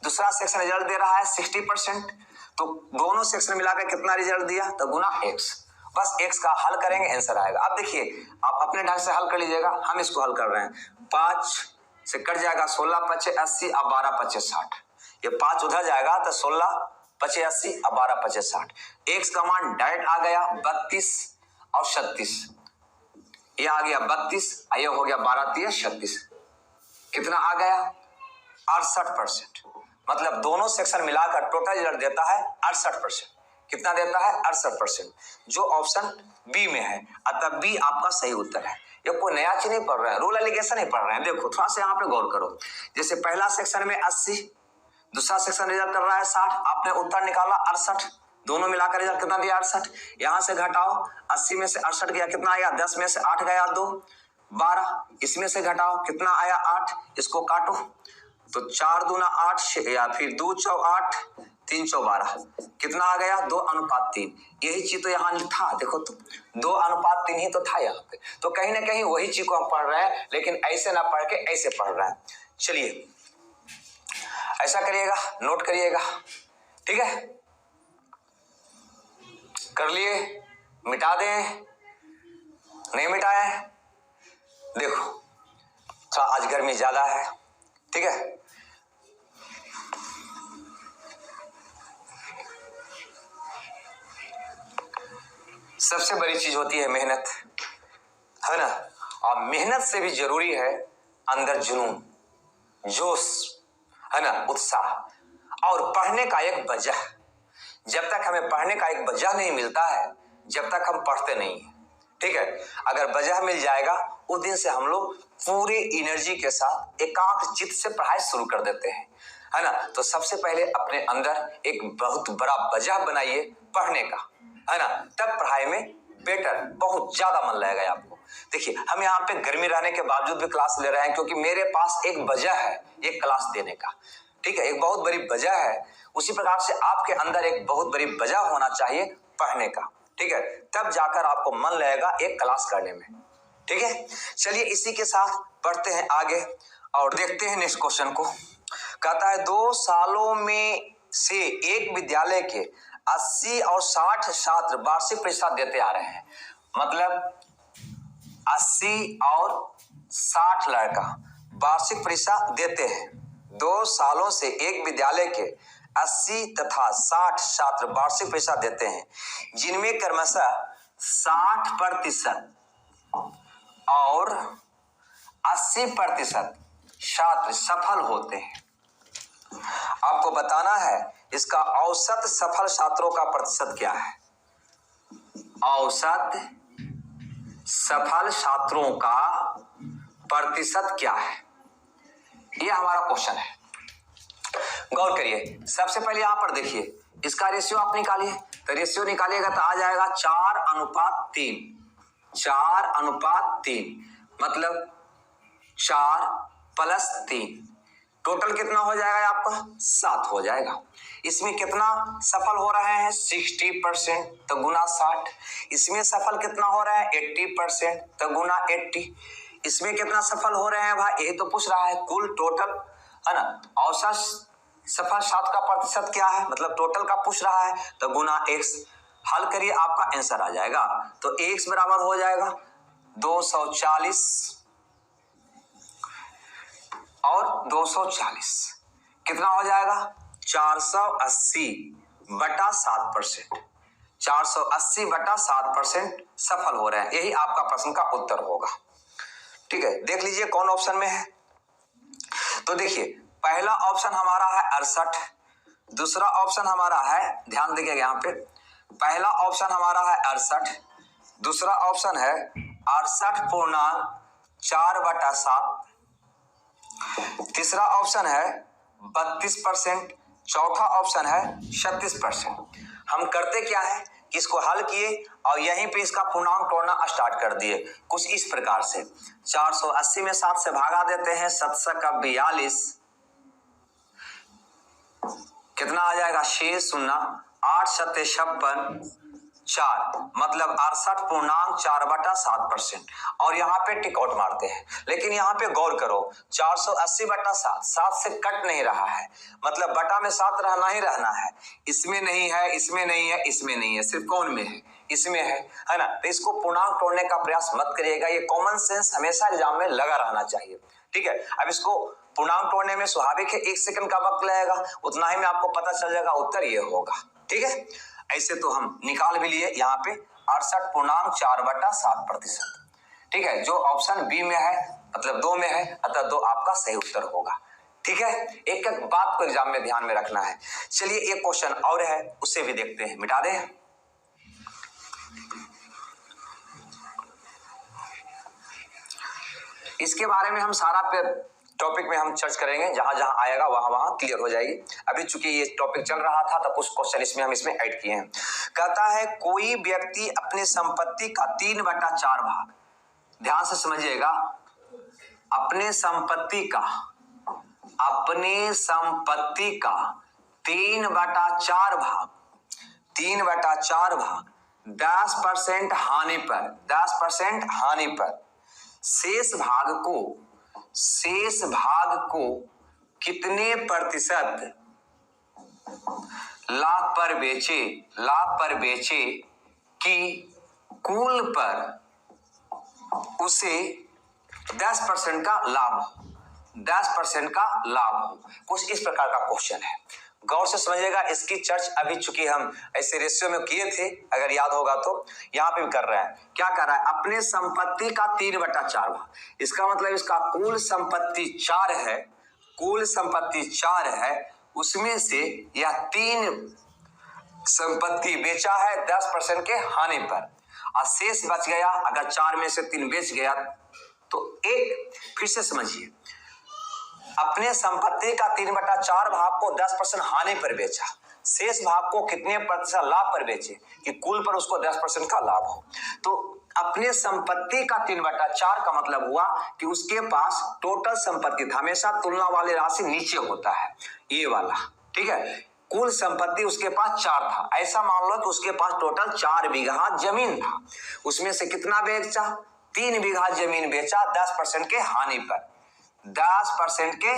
दूसरा सेक्शन रिजल्ट दे रहा है 60%, तो दोनों सेक्शन मिलाकर कितना रिजल्ट दिया तो गुना x। बस x का हल करेंगे आंसर आएगा। अब देखिए आप अपने ढंग से हल कर लीजिएगा, हम इसको हल कर रहे हैं। 5 से कट जाएगा 16 × 5 = 80 और 12 × 5 = 60, ये 5 उधर जाएगा तो 16 पचे 80 और 12 पचे 60। एक्स का मान डायरेक्ट आ गया 32 और 36, ये आ गया 32, ये हो गया 12 3 36, कितना आ गया 68%। मतलब दोनों सेक्शन मिलाकर टोटल रिजल्ट देता है 68%। कितना देता है 68%, जो ऑप्शन बी में है। अतः बी आपका सही उत्तर है। ये कोई नया चीज नहीं पढ़ रहे हैं, रूल एलिगेशन नहीं पढ़ रहे हैं। देखो थोड़ा सा यहाँ पे गौर करो, जैसे पहला सेक्शन में 80, दूसरा सेक्शन रिजल्ट कर रहा है 60, आपने उत्तर निकाला 68, दोनों मिलाकर रिजल्ट कितना दिया 68। यहां से घटाओ, 80 में से 68 गया कितना आया, 10 में से 8 गया 2 12, इसमें से घटाओ कितना आया 8, इसको काटो तो 4 दूना 8 या फिर 2 चौ 8 3 चौ 12, कितना आ गया 2:3। यही चीज तो यहाँ था, देखो तो 2:3 ही तो था यहाँ पे। तो कहीं ना कहीं वही चीज को हम पढ़ रहे हैं, लेकिन ऐसे ना पढ़ के ऐसे पढ़ रहे हैं। चलिए ऐसा करिएगा, नोट करिएगा, ठीक है, कर लिए, मिटा दें, नहीं मिटाए, देखो थोड़ा आज गर्मी ज्यादा है, ठीक है। सबसे बड़ी चीज होती है मेहनत, है ना, और मेहनत से भी जरूरी है अंदर जुनून, जोश, है ना, उत्साह और पढ़ने का एक वजह। जब तक हमें पढ़ने का एक वजह नहीं मिलता है, जब तक हम पढ़ते नहीं है, ठीक है। अगर वजह मिल जाएगा उस दिन से हम लोग पूरे एनर्जी के साथ एकाग्र चित्त से पढ़ाई शुरू कर देते हैं, है ना। तो सबसे पहले अपने अंदर एक बहुत बड़ा वजह बनाइए पढ़ने का, है ना, तब पढ़ाई में बेटर बहुत ज्यादा मन लगेगा आपको। देखिए हम यहाँ पे गर्मी रहने के बावजूद भी क्लास ले रहे हैं, क्योंकि मेरे पास एक वजह है एक क्लास देने का, ठीक है, एक बहुत बड़ी वजह है। उसी प्रकार से आपके अंदर एक बहुत बड़ी वजह होना चाहिए पढ़ने का, ठीक है, तब जाकर आपको मन लगेगा एक क्लास करने में, ठीक है। चलिए इसी के साथ बढ़ते हैं आगे और देखते हैं नेक्स्ट क्वेश्चन को। कहता है 2 सालों में से एक विद्यालय के 80 और 60 छात्र वार्षिक परीक्षा देते आ रहे हैं। मतलब 80 और 60 लड़का वार्षिक परीक्षा देते हैं। 2 सालों से एक विद्यालय के 80 तथा 60 छात्र वार्षिक परीक्षा देते हैं, जिनमें क्रमशः 60% और 80% छात्र सफल होते हैं। आपको बताना है इसका औसत सफल छात्रों का प्रतिशत क्या है। औसत सफल छात्रों का प्रतिशत क्या है, यह हमारा क्वेश्चन है। गौर करिए, सबसे पहले यहां पर देखिए इसका रेशियो आप निकालिए, तो रेशियो निकालिएगा तो आ जाएगा 4:3, 4:3, मतलब 4 + 3, टोटल कितना हो जाएगा आपका 7 हो जाएगा। इसमें कितना सफल हो रहे हैं 60%, तो गुना 60। इसमें सफल कितना हो रहा है 80%, तो गुना 80। इसमें कितना सफल हो रहे हैं भाई, यही तो पूछ रहा है, कुल टोटल, है ना। औसत सफल छात्र का प्रतिशत क्या है, मतलब टोटल का पूछ रहा है, तो गुना x। हल करिए आपका आंसर आ जाएगा। तो x बराबर हो जाएगा 240 और 240, कितना हो जाएगा 480/7%। 480/7% सफल हो रहे हैं, यही आपका प्रश्न का उत्तर होगा, ठीक है। देख लीजिए कौन ऑप्शन में है। तो देखिए पहला ऑप्शन हमारा है 68, दूसरा ऑप्शन हमारा है, ध्यान देखिएगा यहाँ पे, पहला ऑप्शन हमारा है 68, दूसरा ऑप्शन है 68.4/7, तीसरा ऑप्शन है 32%, चौथा ऑप्शन है 36%। हम करते क्या है कि इसको हल किए और यहीं पे इसका पूर्णांक तोड़ना स्टार्ट कर दिए कुछ इस प्रकार से। 480 में 7 से भागा देते हैं, 7 का 42, कितना आ जाएगा 6 0 8 7 56 4, मतलब 68.4/7%। और यहाँ पे टिक आउट मारते हैं। लेकिन यहाँ पे गौर करो 480/7, 7 से कट नहीं रहा है, मतलब बटा में 7 रहना ही रहना है। इसमें नहीं है, इसमें नहीं है, इसमें नहीं है, सिर्फ कौन में है, इसमें है ना। तो इसको पूर्णांक तोड़ने का प्रयास मत करिएगा, ये कॉमन सेंस हमेशा एग्जाम में लगा रहना चाहिए, ठीक है। अब इसको पूर्णांक तोड़ने में स्वाभाविक है 1 सेकंड का वक्त लगेगा, उतना ही में आपको पता चल जाएगा उत्तर ये होगा। ठीक है, ऐसे तो हम निकाल भी लिए यहाँ पे 68.4/7%। ठीक है, जो ऑप्शन बी में है मतलब 2 में है, अतः 2 आपका सही उत्तर होगा। ठीक है, एक एक बात को एग्जाम में ध्यान में रखना है। चलिए एक क्वेश्चन और है, उसे भी देखते हैं, मिटा दें। इसके बारे में हम सारा टॉपिक में हम चर्च करेंगे, जहां जहां आएगा वहां वहां क्लियर हो जाएगी। अभी चूंकि ये टॉपिक चल रहा था तो कुछ क्वेश्चन इसमें हम ऐड किए हैं। कहता है कोई व्यक्ति अपने संपत्ति का 3/4 भाग, ध्यान से समझिएगा, अपने संपत्ति का 3/4 भाग 10% हानि पर शेष भाग को कितने प्रतिशत लाभ पर बेचे कि कुल पर उसे 10% का लाभ हो। कुछ इस प्रकार का क्वेश्चन है, गौर से समझिएगा। इसकी चर्च अभी चूंकि हम ऐसे रेशियो में किए थे, अगर याद होगा तो यहाँ पे भी कर रहे हैं। क्या कर रहा है, अपने संपत्ति का 3/4 भाग, इसका मतलब इसका कुल संपत्ति 4 है, उसमें से यह 3 संपत्ति बेचा है 10% के हानि पर, और शेष बच गया। अगर 4 में से 3 बेच गया तो 1, फिर से समझिए, अपने संपत्ति का 3/4 भाग को 10% हानि पर बेचा, शेष भाग को कितने प्रतिशत लाभ पर बेचे कि कुल पर उसको 10% का लाभ हो। तो अपने संपत्ति का 3/4 का मतलब हुआ कि उसके पास टोटल संपत्ति था, हमेशा तुलना वाली राशि नीचे होता है, ये वाला। ठीक है, कुल संपत्ति उसके पास 4 था, ऐसा मान लो कि उसके पास टोटल 4 बीघा जमीन था, उसमें से कितना बेचा, 3 बीघा जमीन बेचा 10% के हानि पर, 10% के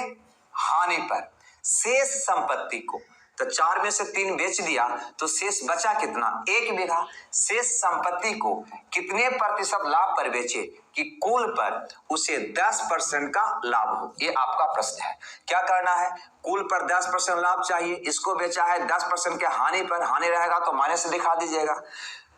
हानि पर। शेष संपत्ति को तो 4 में से 3 बेच दिया तो शेष बचा कितना, 1 बीघा। शेष संपत्ति को कितने प्रतिशत लाभ पर बेचे कि कुल पर उसे 10% का लाभ हो, ये आपका प्रश्न है। क्या करना है, कुल पर 10% लाभ चाहिए, इसको बेचा है 10% के हानि पर, हानि रहेगा तो माइनस से दिखा दीजिएगा,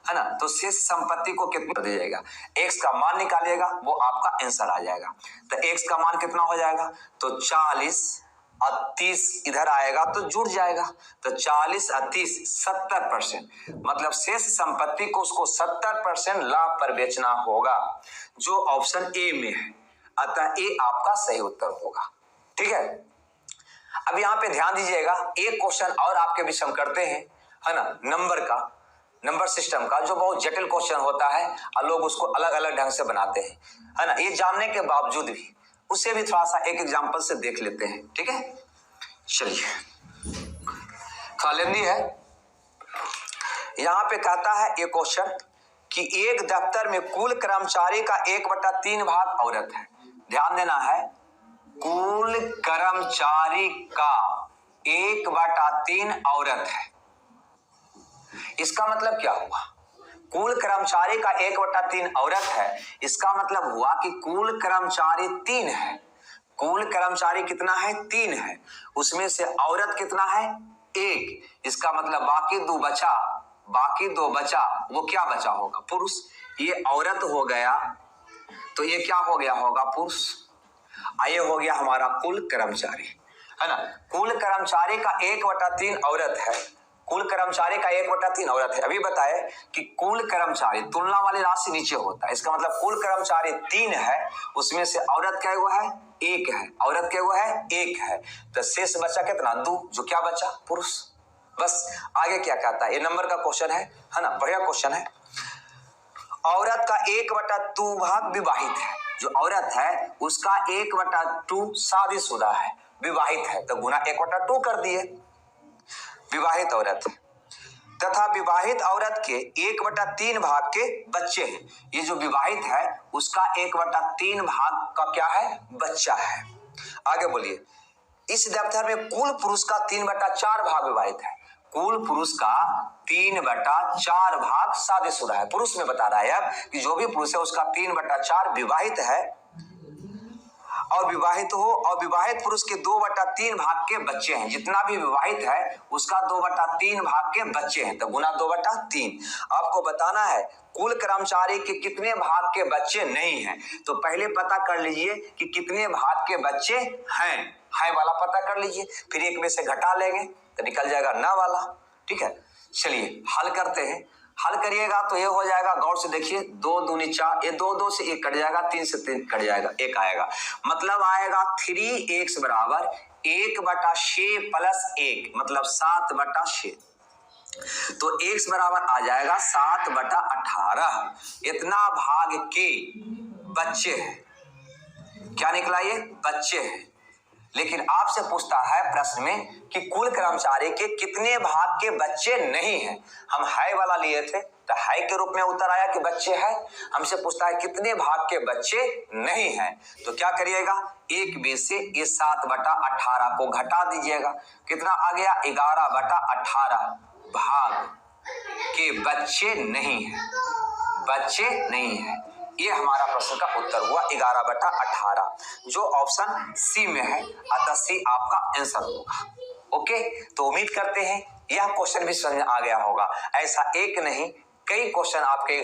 है ना। तो शेष संपत्ति को कितना दे जाएगा, x का मान निकालिएगा, वो आपका आंसर आ जाएगा। तो x का मान कितना हो जाएगा, तो 40 और 30 इधर आएगा तो जुड़ जाएगा, तो 40 और 30 70%, मतलब शेष संपत्ति को उसको 70% लाभ पर बेचना होगा, जो ऑप्शन ए में है, अतः ए आपका सही उत्तर होगा। ठीक है, अब यहाँ पे ध्यान दीजिएगा, एक क्वेश्चन और आपके बीच हम करते हैं, है ना, नंबर सिस्टम का, जो बहुत जटिल क्वेश्चन होता है और लोग उसको अलग अलग ढंग से बनाते हैं, है ना। ये जानने के बावजूद भी उसे भी थोड़ा सा एक एग्जांपल से देख लेते हैं। ठीक है, चलिए, थोड़ा लेंदी है। यहां पे कहता है ये क्वेश्चन कि एक दफ्तर में कुल कर्मचारी का 1/3 भाग औरत है। ध्यान देना है, कुल कर्मचारी का 1/3 औरत है। इसका मतलब क्या हुआ, कुल कर्मचारी का 1/3 औरत है, इसका मतलब हुआ कि कुल कर्मचारी 3 है। कुल कर्मचारी कितना है, 3 है, उसमें से औरत कितना है, 1। इसका मतलब बाकी 2 बचा, वो क्या बचा होगा, पुरुष। ये औरत हो गया तो ये क्या हो गया होगा, पुरुष। ये हो गया हमारा कुल कर्मचारी, है ना। कुल कर्मचारी का 1/3 औरत है, कुल कर्मचारी का 1/3 औरत है। अभी बताए कि कुल कर्मचारी तुलना वाली राशि नीचे होता है, इसका मतलब कुल कर्मचारी 3 है, उसमें से औरत क्या हुआ है, 1 है, औरत क्या हुआ है, 1 है, तो शेष बचा कितना, 2, जो क्या बचा, पुरुष। बस आगे क्या कहता है, ये नंबर का क्वेश्चन है ना, बढ़िया क्वेश्चन है। औरत का 1/2 भाग विवाहित है, जो औरत है उसका 1/2 शादीशुदा है, विवाहित है, तो गुना 1/2 कर दिए, विवाहित औरत तथा विवाहित औरत के 1/3 भाग के बच्चे हैं। ये जो विवाहित है उसका 1/3 भाग का क्या है, बच्चा है। आगे बोलिए, इस दफ्तर में कुल पुरुष का 3/4 भाग विवाहित है, कुल पुरुष का 3/4 भाग शादीशुदा है। पुरुष में बता रहा है अब कि जो भी पुरुष है उसका 3/4 विवाहित है और विवाहित हो और विवाहित पुरुष के 2/3 भाग के बच्चे हैं। जितना भी विवाहित है उसका 2/3 भाग के बच्चे हैं, तो गुना 2/3। आपको बताना है कुल कर्मचारी के कितने भाग के बच्चे नहीं हैं। तो पहले पता कर लीजिए कि कितने भाग के बच्चे हैं, है वाला पता कर लीजिए, फिर एक में से घटा लेंगे तो निकल जाएगा न वाला। ठीक है, चलिए हल करते हैं। हल करिएगा तो ये हो जाएगा, गौर से देखिए, 2 दूनी 4, ये 2 से 1 कट जाएगा, 3 से 3 कट जाएगा, 1 आएगा, मतलब आएगा 3x बराबर 1/6 + 1 मतलब 7/6। तो x बराबर आ जाएगा 7/18। इतना भाग के बच्चे हैं। क्या निकला? ये बच्चे हैं। लेकिन आपसे पूछता है प्रश्न में कि कुल कर्मचारी के कितने भाग के बच्चे नहीं हैं। हम है वाला लिए थे तो है के रूप में उत्तर आया कि बच्चे हैं। हमसे पूछता है कितने भाग के बच्चे नहीं हैं, तो क्या करिएगा, 1 से ये 7/18 को घटा दीजिएगा। कितना आ गया? 11/18 भाग के बच्चे नहीं हैं, बच्चे नहीं हैं। ये हमारा प्रश्न का उत्तर हुआ 11/18, जो ऑप्शन सी में है, अतः सी आपका आंसर होगा। ओके, तो उम्मीद करते हैं यह क्वेश्चन भी समझ में आ गया होगा। ऐसा एक नहीं कई क्वेश्चन आपके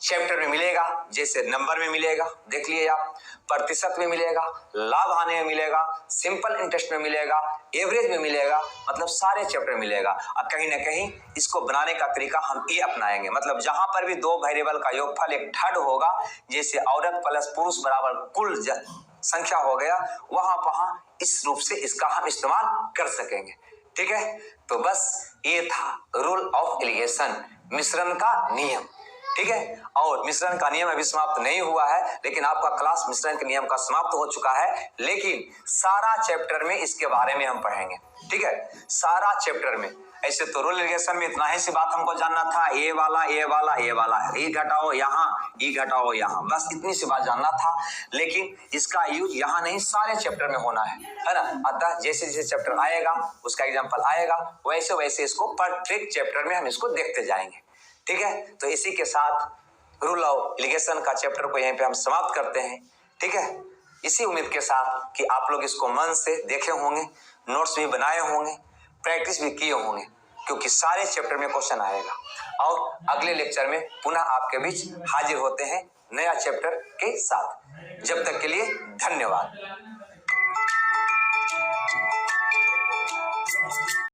चैप्टर में मिलेगा, जैसे नंबर में मिलेगा, देख लिए आप, प्रतिशत में मिलेगा, लाभ आने में मिलेगा, सिंपल इंटरेस्ट में मिलेगा, एवरेज में मिलेगा, मतलब सारे चैप्टर में मिलेगा। और कहीं ना कहीं इसको बनाने का तरीका हम ये अपनाएंगे, मतलब जहां पर भी 2 वेरिएबल का योगफल एक ठड होगा, जैसे औरत प्लस पुरुष बराबर कुल संख्या हो गया, वहां इस रूप से इसका हम इस्तेमाल कर सकेंगे। ठीक है, तो बस ये था रूल ऑफ एलिगेशन, मिश्रण का नियम। ठीक है, और मिश्रण का नियम अभी समाप्त नहीं हुआ है, लेकिन आपका क्लास मिश्रण के नियम का समाप्त हो चुका है, लेकिन सारा चैप्टर में इसके बारे में हम पढ़ेंगे। ठीक है, सारा चैप्टर में। ऐसे तो रूल एलिगेशन में इतना ही सी बात हमको जानना था, ये वाला ये वाला ये वाला है, ये घटाओ यहाँ, ये घटाओ यहाँ, बस इतनी सी बात जानना था। लेकिन इसका यूज यहाँ नहीं, सारे चैप्टर में होना है ना। अतः जैसे जैसे चैप्टर आएगा उसका एग्जाम्पल आएगा, वैसे वैसे इसको प्रत्येक चैप्टर में हम इसको देखते जाएंगे। ठीक है, तो इसी के साथ रूल ऑफ एलिगेशन का चैप्टर को यहीं पे हम समाप्त करते हैं। ठीक है, इसी उम्मीद के साथ कि आप लोग इसको मन से देखे होंगे, नोट्स भी बनाए होंगे, प्रैक्टिस भी किए होंगे, क्योंकि सारे चैप्टर में क्वेश्चन आएगा। और अगले लेक्चर में पुनः आपके बीच हाजिर होते हैं नया चैप्टर के साथ। जब तक के लिए धन्यवाद।